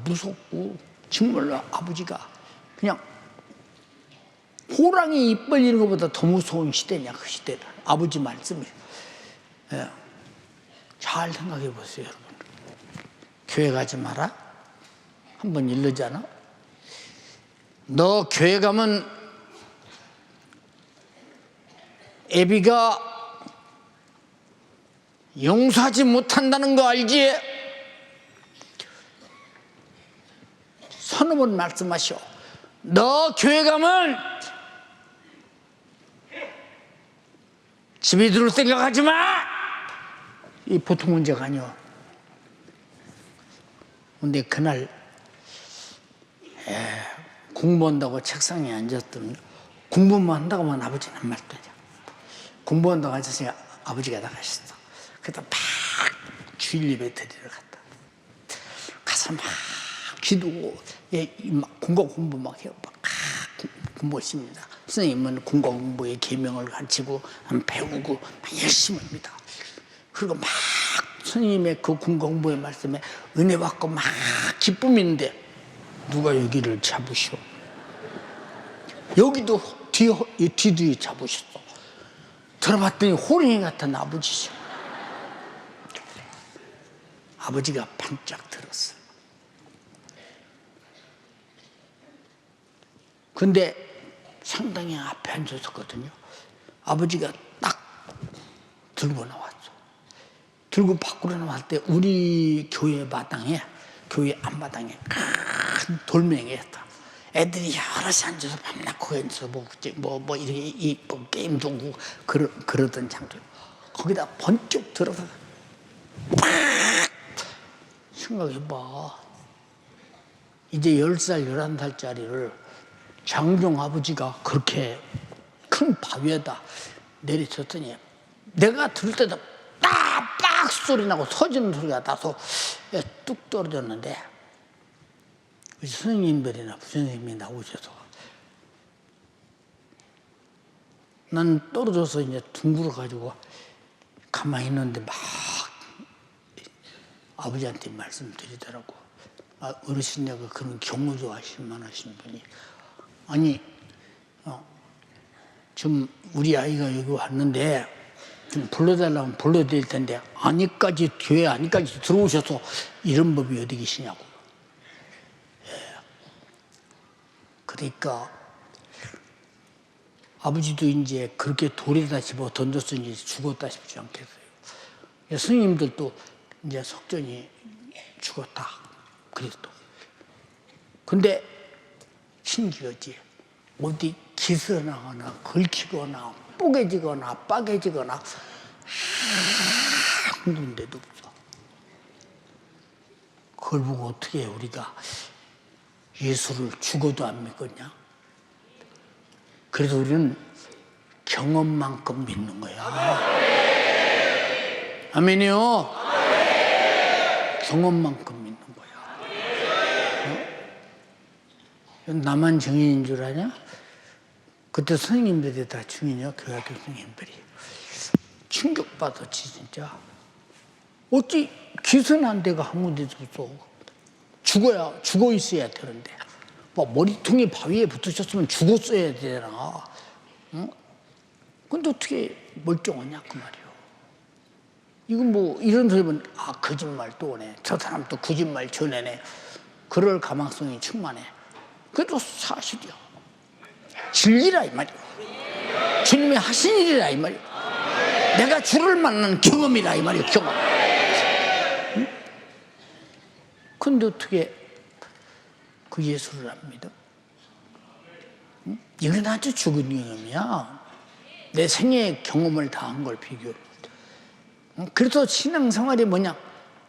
무섭고, 정말로 아버지가 그냥 호랑이 입 벌리는 것보다 더 무서운 시대냐, 그 시대는. 아버지 말씀이. 예. 잘 생각해 보세요, 여러분. 교회 가지 마라? 한번 이르잖아? 너 교회 가면 애비가 용서하지 못한다는 거 알지? 서너 번 말씀하시오. 너 교회 가면 집에 들어올 생각하지 마! 이 보통 문제가 아니오. 근데 그날 공부한다고 책상에 앉았더니, 공부만 한다고 하면 아버지는 한 말도 하냐. 공부한다고 앉았으니까 아버지가 나가셨어. 그래서 막 주일 예배 드리러 갔다. 가서 막 기도고, 막 공부 막 해요. 막 공부했습니다. 선생님은 공부의 계명을 가르치고 배우고 막 열심히 합니다. 그리고 막 선생님의 그 공부의 말씀에 은혜 받고 막 기쁨인데 누가 여기를 잡으시오. 여기도 뒤 잡으셨어. 들어봤더니 호랭이 같은 아버지시오. 아버지가 반짝 들었어요. 근데 상당히 앞에 앉았었거든요. 아버지가 딱 들고 나왔어. 들고 밖으로 나왔을 때 우리 교회 마당에, 교회 앞마당에 큰 돌멩이였다. 애들이 여럿이 앉아서 밤낮 거기 앉아서 뭐 이렇게 뭐 게임도 하고 그러던 장소. 거기다 번쩍 들어서 팍! 생각해봐. 이제 10살, 11살짜리를 장종 아버지가 그렇게 큰 바위에다 내리쳤더니 내가 들을 때도 빡 소리 나고 터지는 소리가 나서 뚝 떨어졌는데 선생님들이나 부선생님이 나오셔서 난 떨어져서 이제 둥글어 가지고 가만히 있는데 막 아버지한테 말씀드리더라고. 어르신네가 그런 경우도 하실 만하신 분이, 아니 좀 우리 아이가 여기 왔는데 좀 불러달라면 불러드릴 텐데 교회 안까지 들어오셔서 이런 법이 어디 계시냐고. 그러니까 아버지도 이제 그렇게 돌에다 집어 던졌으니 죽었다 싶지 않겠어요. 스님들도 이제 석전이 죽었다 그랬어. 근데 신기하지. 어디 기스나거나 긁히거나 뽀개지거나 빠개지거나 아무 데도 없어. 그걸 보고 어떻게 우리가 예수를 죽어도 안 믿겠냐? 그래서 우리는 경험만큼 믿는 거야. 아멘이요. 경험만큼 믿는 거야. 어? 나만 증인인 줄 아냐? 그때 선생님들이 다 증인이야. 교회학교 선생님들이. 충격받았지 진짜. 어찌 기선한 데가 아무 데도 없어. 죽어 있어야 되는데. 뭐 머리통이 바위에 붙으셨으면 죽었어야 되나. 응? 근데 어떻게 멀쩡하냐 그 말이야. 이건 뭐 이런 소리면 거짓말 또 오네. 저 사람 또 거짓말 전해네. 그럴 가망성이 충만해. 그래도 사실이야. 진리라 이 말이야. 주님이 하신 일이라 이 말이야. 내가 주를 만난 경험이라 이 말이야. 경험. 응? 근데 어떻게 그 예수를 안 믿어? 응? 이건 아주 죽은 경험이야. 내 생애의 경험을 다 한 걸 비교를. 그래서 신앙생활이 뭐냐?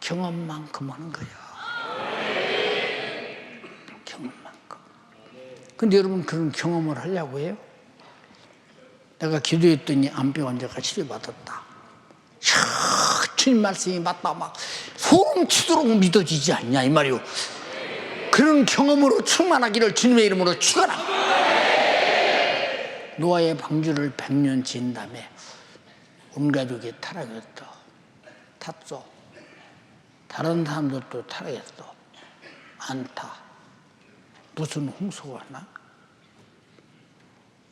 경험만큼 하는 거야. 경험만큼. 근데 여러분 그런 경험을 하려고 해요? 내가 기도했더니 암병 환자가 치료받았다. 주님 말씀이 맞다 막 소름 치도록 믿어지지 않냐 이 말이요. 그런 경험으로 충만하기를 주님의 이름으로 축원합니다. 노아의 방주를 100년 지은 다음에 온 가족이 타락했어. 탔어. 다른 사람들도 타락했어. 안 타. 무슨 홍수가 나?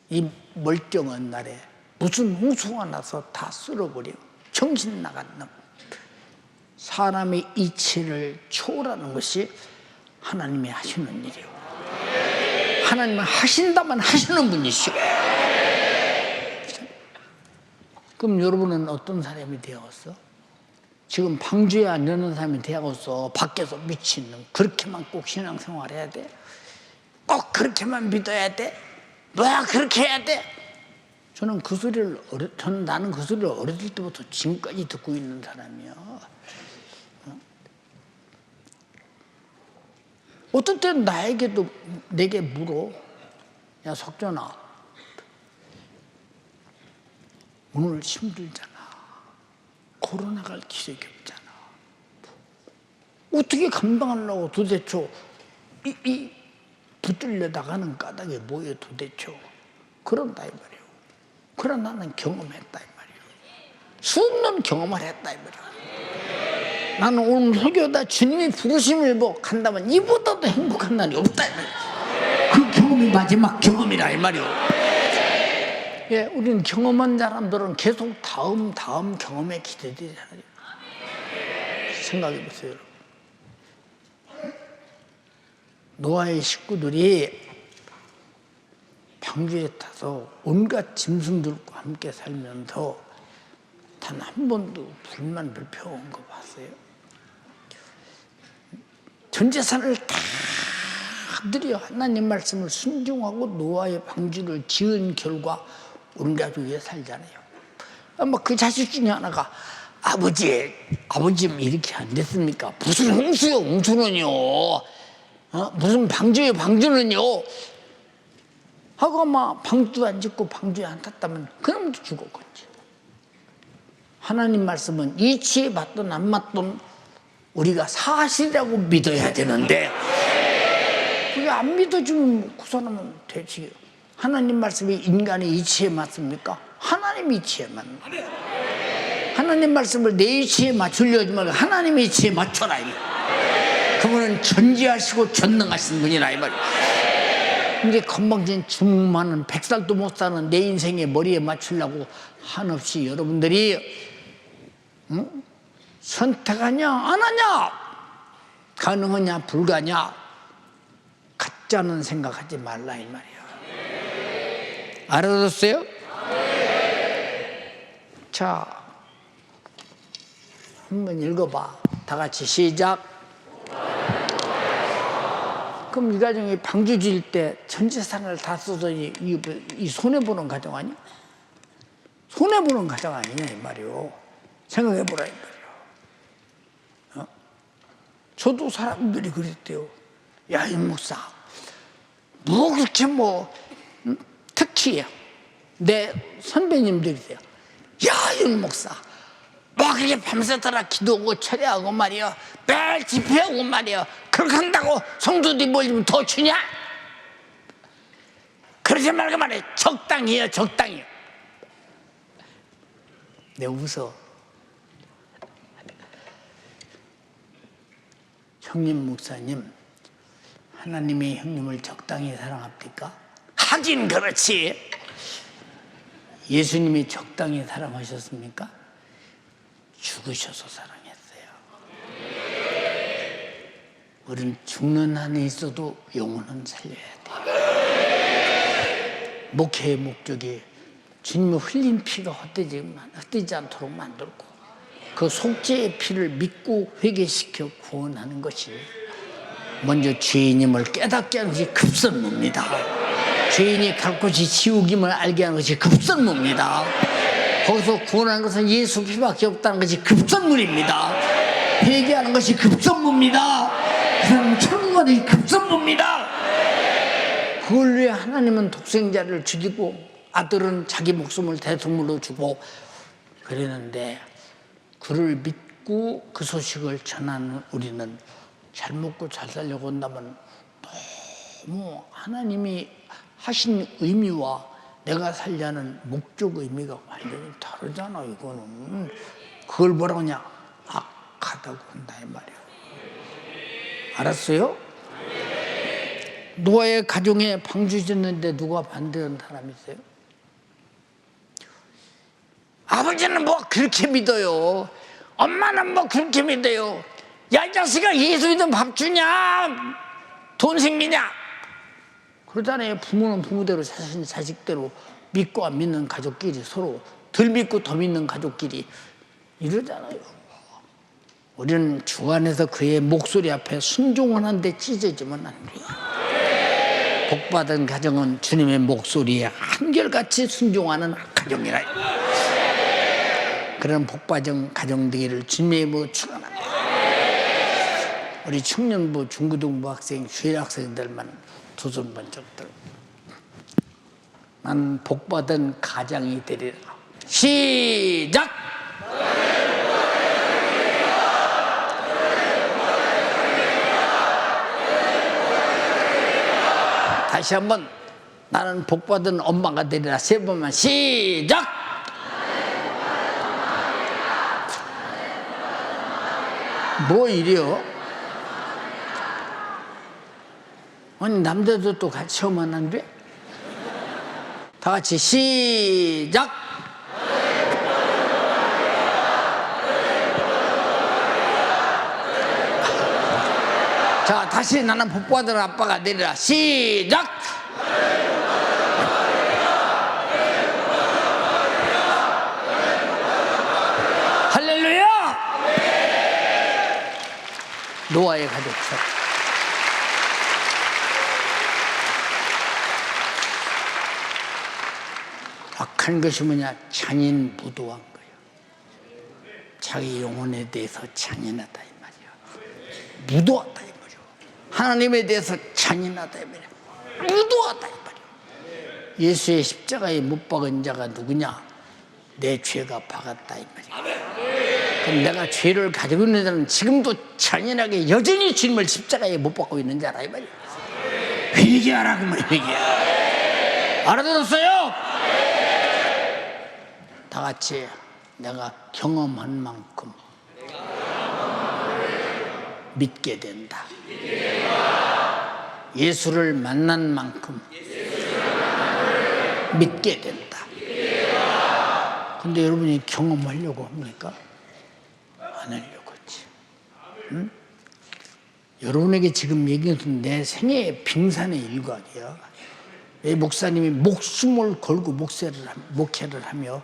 이 멀쩡한 날에 무슨 홍수가 나서 다 쓸어버려. 정신 나간 놈. 사람의 이치를 초월하는 것이 하나님이 하시는 일이에요. 하나님은 하신다만 하시는 분이시오. 그럼 여러분은 어떤 사람이 되었어? 지금 방주에 앉는 사람이 되었어? 밖에서 미친놈 그렇게만 꼭 신앙생활 해야 돼? 꼭 그렇게만 믿어야 돼? 뭐야 그렇게 해야 돼? 저는 나는 그 소리를 어렸을 때부터 지금까지 듣고 있는 사람이야. 어떤 때는 내게 물어. 야 석전아, 오늘 힘들잖아. 코로나 갈 기색이 없잖아. 어떻게 감당하려고 도대체 이 붙들려 나가는 까닭이 뭐예요 도대체. 그런다 이 말이에요. 그러나 나는 경험했다 이 말이에요. 수없는 경험을 했다 이 말이에요. 나는 오늘 설교다 주님이 부르심을 간다면 이보다도 행복한 날이 없다 이 말이에요. 그 경험이 마지막 경험이라 이 말이에요. 예, 우리는 경험한 사람들은 계속 다음 경험에 기대되잖아요. 생각해 보세요, 여러분. 노아의 식구들이 방주에 타서 온갖 짐승들과 함께 살면서 단 한 번도 불만 불평한 거 봤어요? 전 재산을 다 들여 하나님 말씀을 순종하고 노아의 방주를 지은 결과 온 가족이 살잖아요. 아마 그 자식 중에 하나가 아버지 이렇게 안 됐습니까? 무슨 홍수요 홍수는요? 무슨 방주요 방주는요? 하고 아마 방주도 안 짓고 방주에 안 탔다면 그놈도 죽었겠지. 하나님 말씀은 이치에 맞든 안 맞든 우리가 사실이라고 믿어야 되는데 그게 안 믿어주면 그 사람은 되지. 하나님 말씀이 인간의 이치에 맞습니까? 하나님 이치에 맞는 거예요. 하나님 말씀을 내 이치에 맞추려지 말고 하나님의 이치에 맞춰라. 그분은 전지하시고 전능하신 분이라 이 말이에요. 근데 건방진 주먹만은 100살도 못 사는 내 인생의 머리에 맞추려고 한없이 여러분들이 선택하냐 안 하냐, 가능하냐 불가냐, 가짜는 생각하지 말라 이 말이에요. 알아들었어요? 자, 한번 읽어봐. 다 같이 시작. 그럼 이 가정이 방주 지을 때 전 재산을 다 써서 이 손해보는 가정 아니야? 손해보는 가정 아니냐 이 말이요. 생각해보라 이 말이요. 저도 사람들이 그랬대요. 야, 이 목사, 뭐 그렇게 특히 내 선배님들이세요. 야, 이 목사, 뭐 그렇게 밤새더라 기도하고 철회하고 말이야, 매일 집회하고 말이야, 그렇게 한다고 성도들이 뭘 좀 더 주냐? 그러지 말고 말이야, 적당히 해요, 적당히. 내 웃어. 형님 목사님, 하나님이 형님을 적당히 사랑합니까? 하긴 그렇지. 예수님이 적당히 사랑하셨습니까? 죽으셔서 사랑했어요. 우리는 죽는 한이 있어도 영혼은 살려야 돼. 목회의 목적이 주님의 흘린 피가 헛되지 않도록 만들고 그 속죄의 피를 믿고 회개시켜 구원하는 것이 먼저 죄인임을 깨닫게 하는 것이 급선무입니다. 죄인이 갈 곳이 지옥임을 알게 하는 것이 급선무입니다. 거기서 구원하는 것은 예수 피밖에 없다는 것이 급선무입니다. 회개하는 것이 급선무입니다. 그 사람은 천국 가는 것이 급선무입니다. 그걸 위해 하나님은 독생자를 죽이고 아들은 자기 목숨을 대속물로 주고 그랬는데 그를 믿고 그 소식을 전하는 우리는 잘 먹고 잘 살려고 한다면 너무 하나님이 하신 의미와 내가 살려는 목적 의미가 완전히 다르잖아. 이거는 그걸 뭐라고 하냐? 악하다고 한다 이 말이야. 알았어요? 노아의 가정에 방주 짓는데 누가 반대하는 사람이 있어요? 아버지는 뭐 그렇게 믿어요. 엄마는 뭐 그렇게 믿어요. 야, 이 자식아, 예수 믿으면 밥 주냐? 돈 생기냐? 그러잖아요. 부모는 부모대로, 자식은 자식대로 믿고 안 믿는 가족끼리 서로 덜 믿고 더 믿는 가족끼리 이러잖아요. 우리는 주 안에서 그의 목소리 앞에 순종을 하는데 찢어지면 안 돼요. 복받은 가정은 주님의 목소리에 한결같이 순종하는 가정이라. 그런 복받은 가정 되기를 주님의 이름으로 축원합니다. 우리 청년부, 중고등부 학생, 주일 학생들만 두 손 번쩍 들고 난 복받은 가장이 되리라. 시작! 다시 한번 나는 복받은 엄마가 되리라. 세 번만 시작! 뭐 이래요? 아니 남자도 또 같이 하면 안 돼? 다 같이 시작! 자, 다시 나는 복받은 아빠가 되리라. 시작! 할렐루야! 노아의 가족처럼. 악한 것이 뭐냐? 잔인무도한 거예요. 자기 영혼에 대해서 잔인하다 이 말이야. 무도하다 이 말이야. 하나님에 대해서 잔인하다 이 말이야. 무도하다 이 말이야. 예수의 십자가에 못 박은 자가 누구냐? 내 죄가 박았다 이 말이야. 그럼 내가 죄를 가지고 있는 자는 지금도 잔인하게 여전히 주님을 십자가에 못 박고 있는 자라 이 말이야. 회개하라 그 말이야. 회개. 알아들었어요? 다 같이 내가 경험한 만큼 믿게 된다. 예수를 만난 만큼 믿게 된다. 근데 여러분이 경험하려고 합니까? 안 하려고 했지. 응? 여러분에게 지금 얘기해준 내 생애의 빙산의 일각이야. 이 목사님이 목숨을 걸고 목회를 하며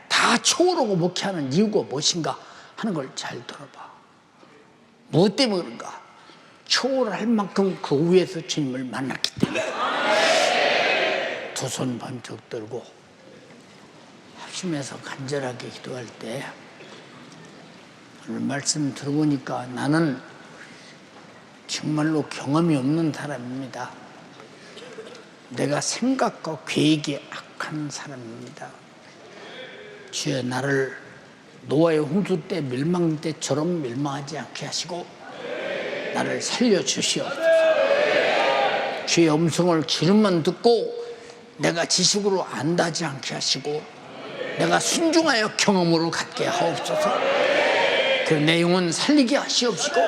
다 초월하고 목회하는 이유가 무엇인가 하는 걸 잘 들어봐. 무엇 때문에 그런가? 초월할 만큼 그 위에서 주님을 만났기 때문에. 두 손 번쩍 들고 합심해서 간절하게 기도할 때 오늘 말씀 들어보니까 나는 정말로 경험이 없는 사람입니다. 내가 생각과 계획이 악한 사람입니다. 주여 나를 노아의 홍수 때 멸망 때처럼 멸망하지 않게 하시고 나를 살려주시옵소서. 주의 음성을 기름만 듣고 내가 지식으로 안다지 않게 하시고 내가 순종하여 경험으로 갖게 하옵소서. 그 내 영혼 살리게 하시옵시고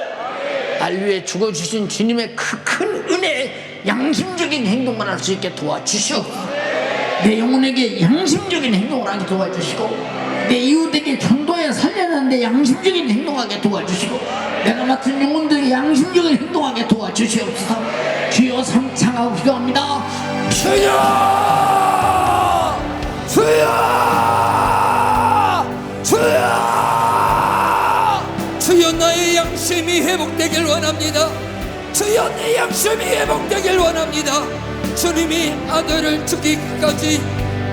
날 위해 죽어주신 주님의 그 큰 은혜에 양심적인 행동만 할 수 있게 도와주시옵소서. 내 영혼에게 양심적인 행동을 하게 도와주시고 내 이웃에게 전도해 살려내는데 양심적인 행동하게 도와주시고 내가 맡은 영혼들이 양심적인 행동하게 도와주시옵소서. 주여 상창하고 기도합니다. 주여! 주여! 주여! 주여 나의 양심이 회복되길 원합니다. 주여 내 양심이 회복되길 원합니다. 주님이 아들을 죽기까지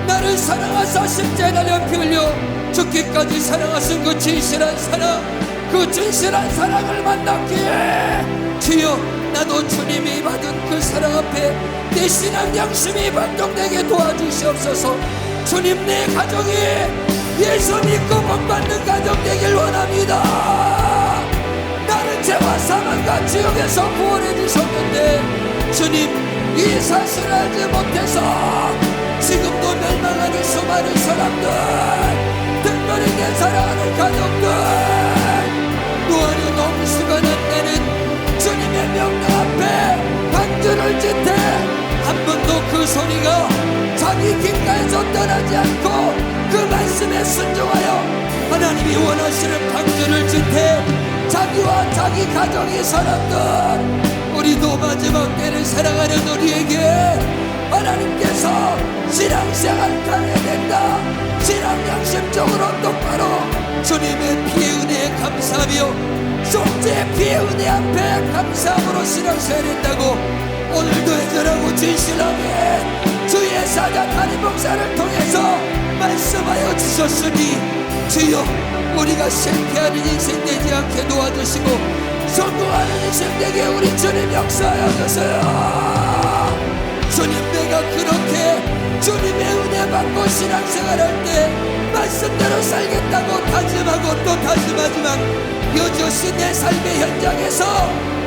나를 사랑하사 십자가에 피 흘려 죽기까지 사랑하신 그 진실한 사랑, 그 진실한 사랑을 만났기에 주여 나도 주님이 받은 그 사랑 앞에 내 신앙 양심이 발동되게 도와주시옵소서. 주님 내 가정이 예수 믿고 복받는 가정 되길 원합니다. 나는 죄와 사망과 지옥에서 구원해 주셨는데 주님 이 사실을 알지 못해서 지금도 멸망하는 수많은 사람들, 특별히 내 사랑하는 가족들, 노하는 홍수가 났다는 주님의 명령 앞에 간주를 짓해 한 번도 그 소리가 자기 귓가에서 떠나지 않고 그 말씀에 순종하여 하나님이 원하시는 간주를 짓해 자기와 자기 가정의 사람들, 우리도 마지막 때를 사랑하는 우리에게 하나님께서 신앙생활 가야 된다, 신앙 양심적으로 똑바로 주님의 피의 은혜에 감사하며 속죄의 피의 은혜 앞에 감사함으로 신앙생활 된다고 오늘도 애절하고 진실하게 주의 사자 다리 목사를 통해서 말씀하여 주셨으니 주여 우리가 실패하는 인생 되지 않게 도와주시고 성공하는 인생 되게 우리 주님 역사하여 주세요. 주님 내가 그렇게 주님의 은혜 받고 신앙생활할 때 말씀대로 살겠다고 다짐하고 또 다짐하지만 여전히 내 삶의 현장에서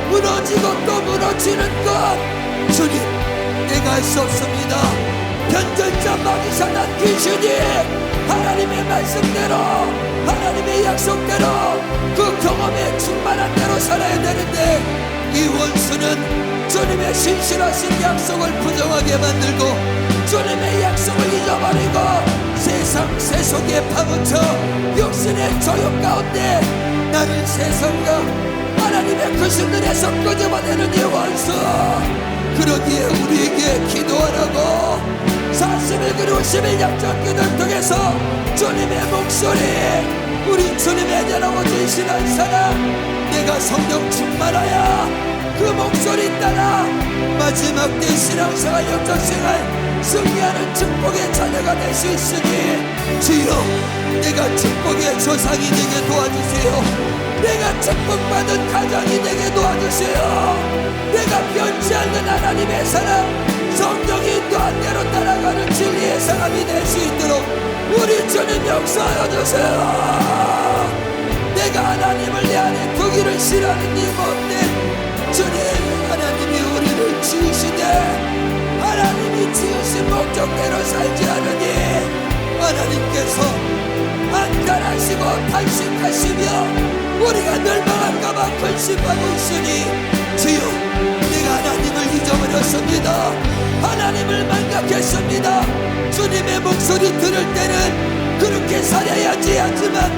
무너지고 또 무너지는 것 주님 내가 할 수 없습니다. 변전자 마귀사단 귀신이 하나님의 말씀대로 하나님의 약속대로 그 경험에 충만한 대로 살아야 되는데 이 원수는 주님의 신실하신 약속을 부정하게 만들고 주님의 약속을 잊어버리고 세상 세속에 파묻혀 육신의 조욕 가운데 나를 세상과 하나님의 그 신들에서 끄집어내는 이 원수, 그러기에 우리에게 기도하라고 40일 그리고 10일 약정기도를 통해서 주님의 목소리, 우리 주님의 전하고 진실한 사람, 내가 성령 충만하여 그 목소리 따라 마지막 때 신앙생활 영적생활 승리하는 축복의 자녀가 될 수 있으니 주여 내가 축복의 조상이 되게 도와주세요. 내가 축복받은 가정이 되게 도와주세요. 내가 변치 않는 하나님의 사람, 성령이 인도한 대로 따라가는 진리의 사람이 될 수 있도록 우리 주님 역사하여 주세요. 내가 하나님을 내 안에 두기를 싫어하는 이유 없네. 주님 하나님이 우리를 지으시되 하나님이 지으신 목적대로 살지 않으니 하나님께서 안달하시고 탄식하시며 우리가 멸망할까봐 근심하고 있으니 주여 내가 하나님을 잊어버렸습니다. 하나님을 망각했습니다. 주님의 목소리 들을 때는 그렇게 살아야지 하지만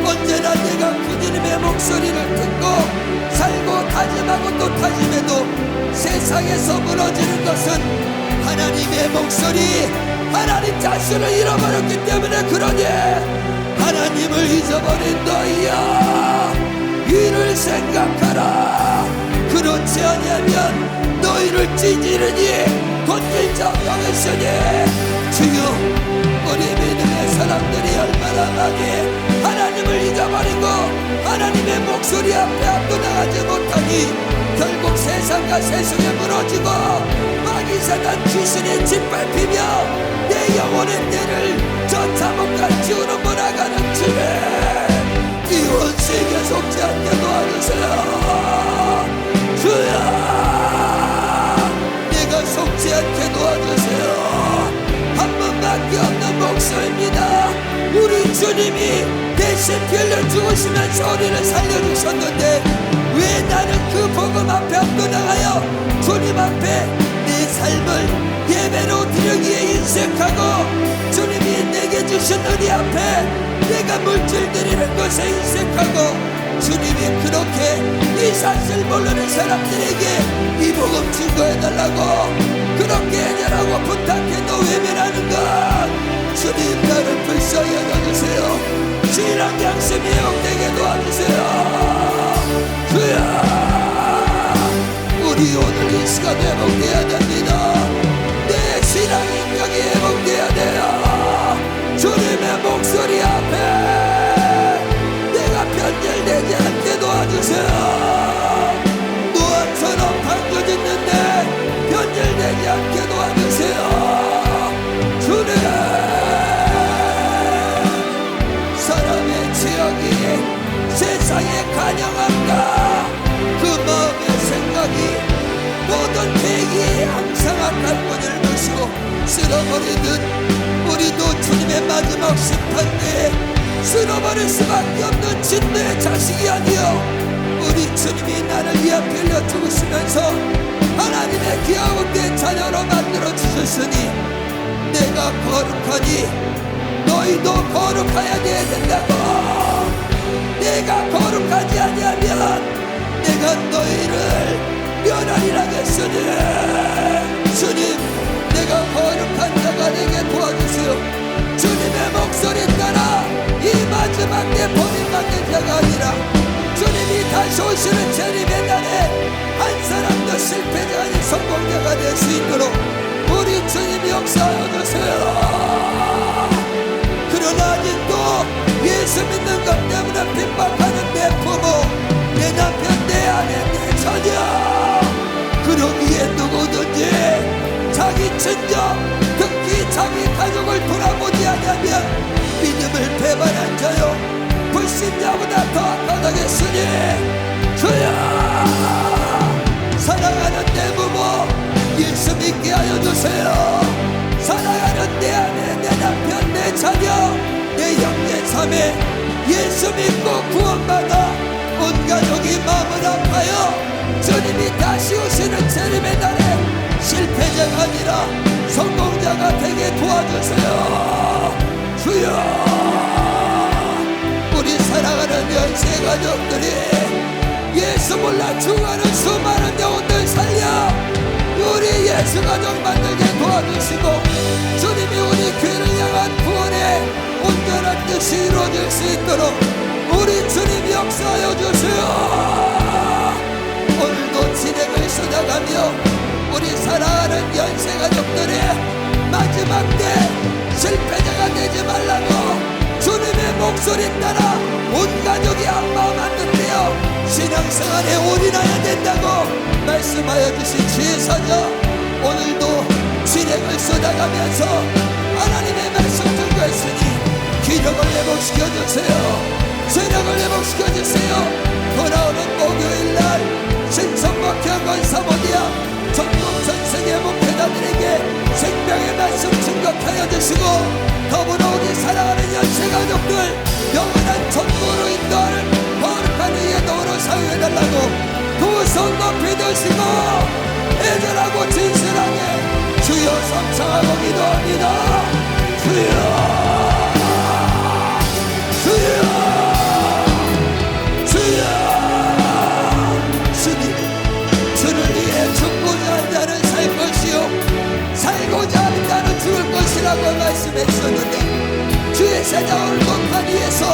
언제나 내가 그님의 목소리를 듣고 살고 다짐하고 또 다짐해도 세상에서 무너지는 것은 하나님의 목소리, 하나님 자신을 잃어버렸기 때문에 그러니 하나님을 잊어버린 너희야 이를 생각하라. 그렇지 아니하면 너희를 찢으리니 건질 자 없으니 주여 우리 믿음의 사람들이 얼마나 많이 하나님을 잊어버리고 하나님의 목소리 앞에 압도당하지 못하니 결국 세상과 세상에 무너지고 마귀사단 귀신이 짓밟히며 내 영혼의 때를 저 감옥까지 지우는 몰아가는 주님 이 원수에게 속지 않게 도와주세요. 주여 내가 속지 않게 도와주세요. 한 번밖에 없는 목소리입니다. 우리 주님이 대신 피 흘려 죽으시면서 우리를 살려주셨는데 왜 나는 그 복음 앞에 압도당하여 주님 앞에 내 삶을 예배로 드리기에 인색하고 주님이 내게 주신 은혜 앞에 내가 물질 드리는 것에 인색하고 주님이 그렇게 이 사실 모르는 사람들에게 이 복음 증거해달라고 그렇게 해달라고 부탁해도 외면하는 것 주님 나를 불쌍히 여겨주세요. 신앙 양심이 회복되게 도와주세요. 주여 우리 오늘 이 시간 회복돼야 됩니다. 내 신앙 인격이 회복돼야 돼요. 주님의 목소리 앞에 내가 변절되지 않게 도와주세요. 노아처럼 방주 짓는데 변절되지 않게 도와주세요. 주님 사람의 지역이 세상의 간영함과 쓸어버리듯 우리도 주님의 마지막 심판대에 쓸어버릴 수밖에 없는 진노의 자식이 아니요 우리 주님이 나를 위해 빌려 죽으시면서 하나님의 귀하게 자녀로 만들어 주셨으니 내가 거룩하니 너희도 거룩해야 된다고. 내가 거룩하지 아니하면 내가 너희를 멸하리라 했으니 주님 내가 거룩한 자가 되게 도와주세요. 주님의 목소리 따라 이 마지막 내 버림받는 자가 아니라 주님이 다시 오시는 재림의 날에 한 사람도 실패자 아닌 성공자가 될 수 있도록 우리 주님이 역사하여 주세요. 그러나 아직도 예수 믿는 것 때문에 핍박하는 내 부모, 내 남편, 내 아내, 내 자녀, 그러기에 누구든지 자기 친정, 특히 자기 가족을 돌아보지 않으면 믿음을 배반한 자요 불신자보다 더 악하다겠으니 주여 사랑하는 내 부모 예수 믿게 하여 주세요. 사랑하는 내 아내, 내 남편, 내 자녀, 내 형제 자매 예수 믿고 구원받아 온 가족이 마음을 아파요 주님이 다시 오시는 재림의 날에 실패자가 아니라 성공자가 되게 도와주세요. 주여 우리 사랑하는 연세 가족들이 예수 몰라 죽어가는 수많은 영혼들 살려 우리 예수 가족 만들게 도와주시고 주님이 우리 교회를 향한 구원의 온전한 뜻이 이루어질 수 있도록 우리 주님 역사하여 주세요. 오늘도 진행을 쏟아가며 우리 사랑하는 연세 가족들의 마지막 때 실패자가 되지 말라고 주님의 목소리 따라 온 가족이 한마음 만든데요 신앙생활에 올인해야 된다고 말씀하여 주신 지혜사자 오늘도 진행을 쏟아가면서 하나님의 말씀 증거했으니 기력을 회복시켜 주세요. 세력을 회복시켜 주세요. 돌아오는 목요일날 신성목회원 사모디아 전국 전세계 목회자들에게 생명의 말씀 증거하여 주시고 더불어 우리 사랑하는 연세가족들 영원한 천국으로 인도하는 거룩한 의의 도로 사용해달라고 두 손 높이 드시고 애절하고 진실하게 주여 삼창하고 기도합니다. 주여 주님 주를 위해 죽고자 한 자는 살 것이요 살고자 하는 자는 죽을 것이라고 말씀했었는데 주의 세자 오늘도 판 위에서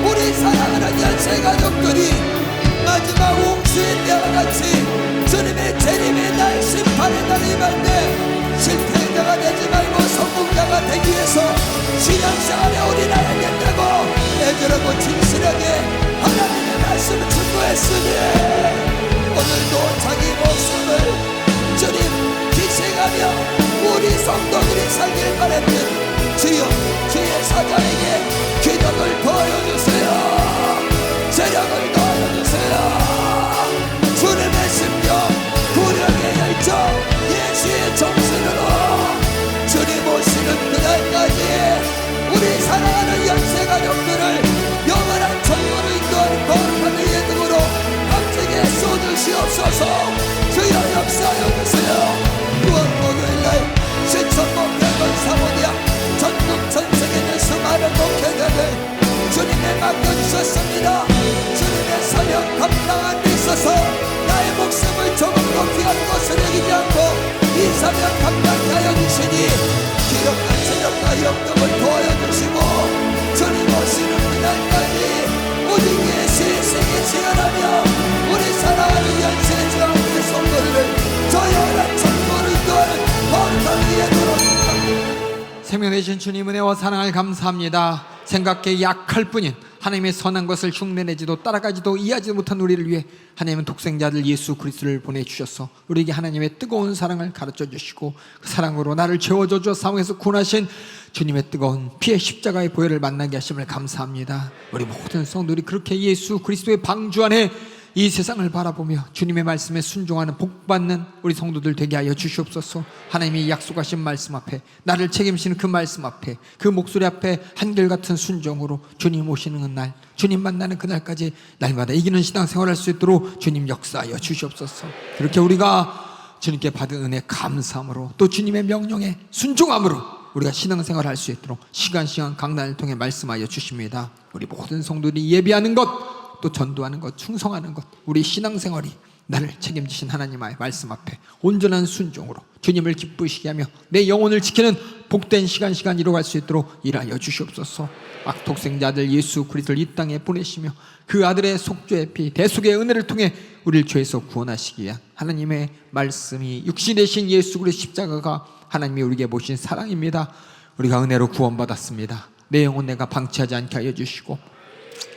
우리 사랑하는 연세가족들이 마지막 홍수의 때와 같이 주님의 재림의 날 심판의 날이 임할 때 실패자가 되지 말고 성공자가 되기 위해서 신앙생활에 올인해야 된다고 애절하고 진실하게 하나님의 말씀을 증거했으니 오늘도 자기 목숨을 주님 기생하며 우리 성도들이 살길 바랬듯 주여 주의 사자에게 기력을 더하여주세요. 세력을 더하여주세요. 주님의 심령 구력의 열정 예수의 정신으로 주님 오시는 그날까지 우리 사랑하는 연세가족들을 영원한 천국으로 인도하는 거룩한 의의 등으로 함께 쏟으시옵소서. 주여 역사하여 주세요. 9월 목요일날 신천목회원 사모디아 전국 전세계 있는 수많은 목회자들 주님에 맡겨주셨습니다. 주님의 사명 감당한 데 있어서 나의 목숨을 조금도 귀한 것을 여기지 않고 이 사명 감당케 하여 주시니 기력과 체력과 영역을 도와여 주시고 주님 오시는 그날까지 오직 예수의 생에 지원하며 우리 사랑하는 연세의 주왕의 성도들을 저 영원한 천국으로 인도하는 거룩한 의의 도로 생명 되신 주님 은혜와 사랑을 감사합니다. 생각에 약할 뿐인 하나님의 선한 것을 흉내내지도 따라가지도 이해하지 못한 우리를 위해 하나님은 독생자들 예수 그리스도를 보내주셔서 우리에게 하나님의 뜨거운 사랑을 가르쳐 주시고 그 사랑으로 나를 채워줘 주어 사망에서 구원하신 주님의 뜨거운 피의 십자가의 보혈을 만나게 하심을 감사합니다. 우리 모든 성도들이 그렇게 예수 그리스도의 방주 안에 이 세상을 바라보며 주님의 말씀에 순종하는 복받는 우리 성도들 되게 하여 주시옵소서. 하나님이 약속하신 말씀 앞에, 나를 책임지는 그 말씀 앞에, 그 목소리 앞에 한결같은 순종으로 주님 오시는 날, 주님 만나는 그날까지 날마다 이기는 신앙생활할 수 있도록 주님 역사하여 주시옵소서. 그렇게 우리가 주님께 받은 은혜 감사함으로, 또 주님의 명령에 순종함으로 우리가 신앙생활할 수 있도록 시간 강단을 통해 말씀하여 주십니다. 우리 모든 성도들이 예비하는 것, 또 전도하는 것, 충성하는 것, 우리 신앙생활이 나를 책임지신 하나님의 말씀 앞에 온전한 순종으로 주님을 기쁘시게 하며 내 영혼을 지키는 복된 시간 이뤄갈 수 있도록 일하여 주시옵소서. 독생자 아들 예수 그리스도를 이 땅에 보내시며 그 아들의 속죄의 피, 대속의 은혜를 통해 우리를 죄에서 구원하시기 위한 하나님의 말씀이 육신되신 예수 그리스도 십자가가 하나님이 우리에게 보신 사랑입니다. 우리가 은혜로 구원받았습니다. 내 영혼 내가 방치하지 않게 하여 주시고,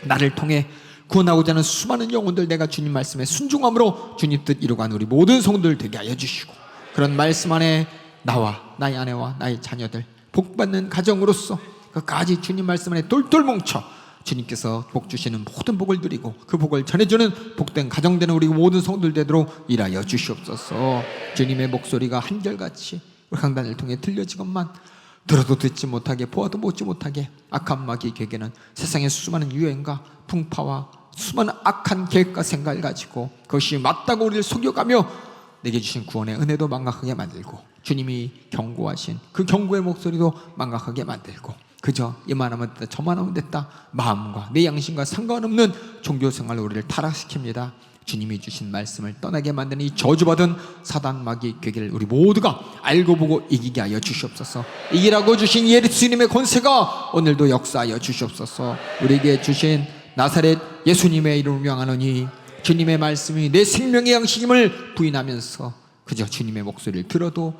나를 통해 구원하고자 하는 수많은 영혼들 내가 주님 말씀에 순종함으로 주님 뜻 이루어가는 우리 모든 성도들 되게 하여 주시고, 그런 말씀 안에 나와 나의 아내와 나의 자녀들 복받는 가정으로서 끝까지 주님 말씀 안에 똘똘 뭉쳐 주님께서 복 주시는 모든 복을 누리고 그 복을 전해주는 복된 가정 되는 우리 모든 성도들 되도록 일하여 주시옵소서. 주님의 목소리가 한결같이 우리 강단을 통해 들려지건만 들어도 듣지 못하게, 보아도 보지 못하게 악한 마귀의 계계는 세상의 수많은 유행과 풍파와 수많은 악한 계획과 생각을 가지고 그것이 맞다고 우리를 속여가며 내게 주신 구원의 은혜도 망각하게 만들고, 주님이 경고하신 그 경고의 목소리도 망각하게 만들고, 그저 이만하면 됐다 저만하면 됐다 마음과 내 양심과 상관없는 종교생활로 우리를 타락시킵니다. 주님이 주신 말씀을 떠나게 만드는 이 저주받은 사단 마귀의 괴계를 우리 모두가 알고 보고 이기게 하여 주시옵소서. 이기라고 주신 예수님의 권세가 오늘도 역사하여 주시옵소서. 우리에게 주신 나사렛 예수님의 이름을 명하노니 주님의 말씀이 내 생명의 양식임을 부인하면서 그저 주님의 목소리를 들어도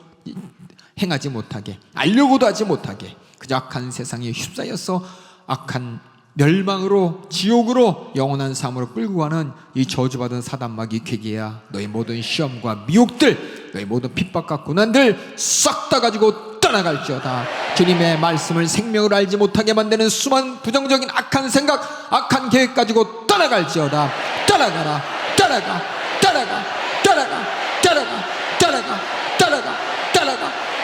행하지 못하게, 알려고도 하지 못하게 그저 악한 세상에 휩싸여서 악한 멸망으로, 지옥으로, 영원한 삶으로 끌고 가는 이 저주받은 사단마귀 괴계야, 너희 모든 시험과 미혹들, 너희 모든 핍박과 고난들 싹 다 가지고 떠나갈지어다. 주님의 말씀을 생명으로 알지 못하게 만드는 수많은 부정적인 악한 생각, 악한 계획 가지고 떠나갈지어다. 떠나가라, 떠나가, 떠나가, 떠나가, 떠나가, 떠나가, 떠나가, 떠나가,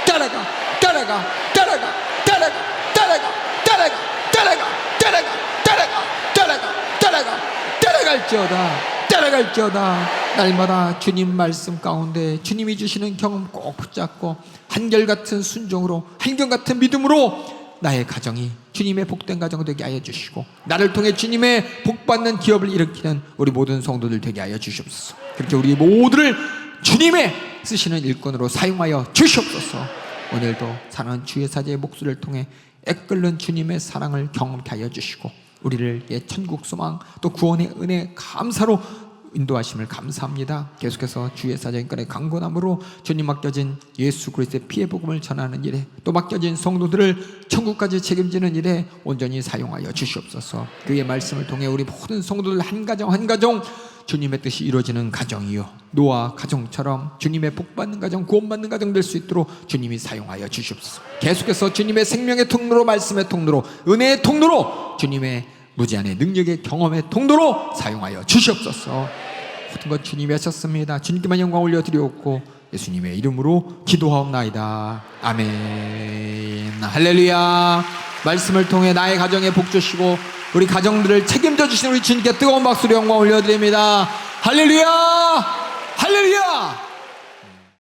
떠나가, 떠나가, 떠나가, 떠나가, 떠나가, 떠나가, 떠나가, 따라갈지어다. 날마다 주님 말씀 가운데 주님이 주시는 경험 꼭 붙잡고 한결같은 순종으로, 한결같은 믿음으로 나의 가정이 주님의 복된 가정 되게 하여 주시고, 나를 통해 주님의 복받는 기업을 일으키는 우리 모든 성도들 되게 하여 주시옵소서. 그렇게 우리 모두를 주님의 쓰시는 일꾼으로 사용하여 주시옵소서. 오늘도 사는 주의 사제의 목소리를 통해 애끓는 주님의 사랑을 경험케 하여 주시고, 우리를 천국 소망 또 구원의 은혜 감사로 인도하심을 감사합니다. 계속해서 주의 사제인권의 강건함으로 주님 맡겨진 예수 그리스도의 피의 복음을 전하는 일에, 또 맡겨진 성도들을 천국까지 책임지는 일에 온전히 사용하여 주시옵소서. 그의 말씀을 통해 우리 모든 성도들 한 가정 한 가정 주님의 뜻이 이루어지는 가정이요, 노아 가정처럼 주님의 복받는 가정, 구원받는 가정 될 수 있도록 주님이 사용하여 주시옵소서. 계속해서 주님의 생명의 통로로, 말씀의 통로로, 은혜의 통로로, 주님의 무제한의 능력의 경험의 통로로 사용하여 주시옵소서. 모든 것 주님이 하셨습니다. 주님께만 영광 올려드리옵고 예수님의 이름으로 기도하옵나이다. 아멘. 할렐루야. 말씀을 통해 나의 가정에 복 주시고 우리 가정들을 책임져 주시는 우리 주님께 뜨거운 박수로 영광 올려드립니다. 할렐루야. 할렐루야.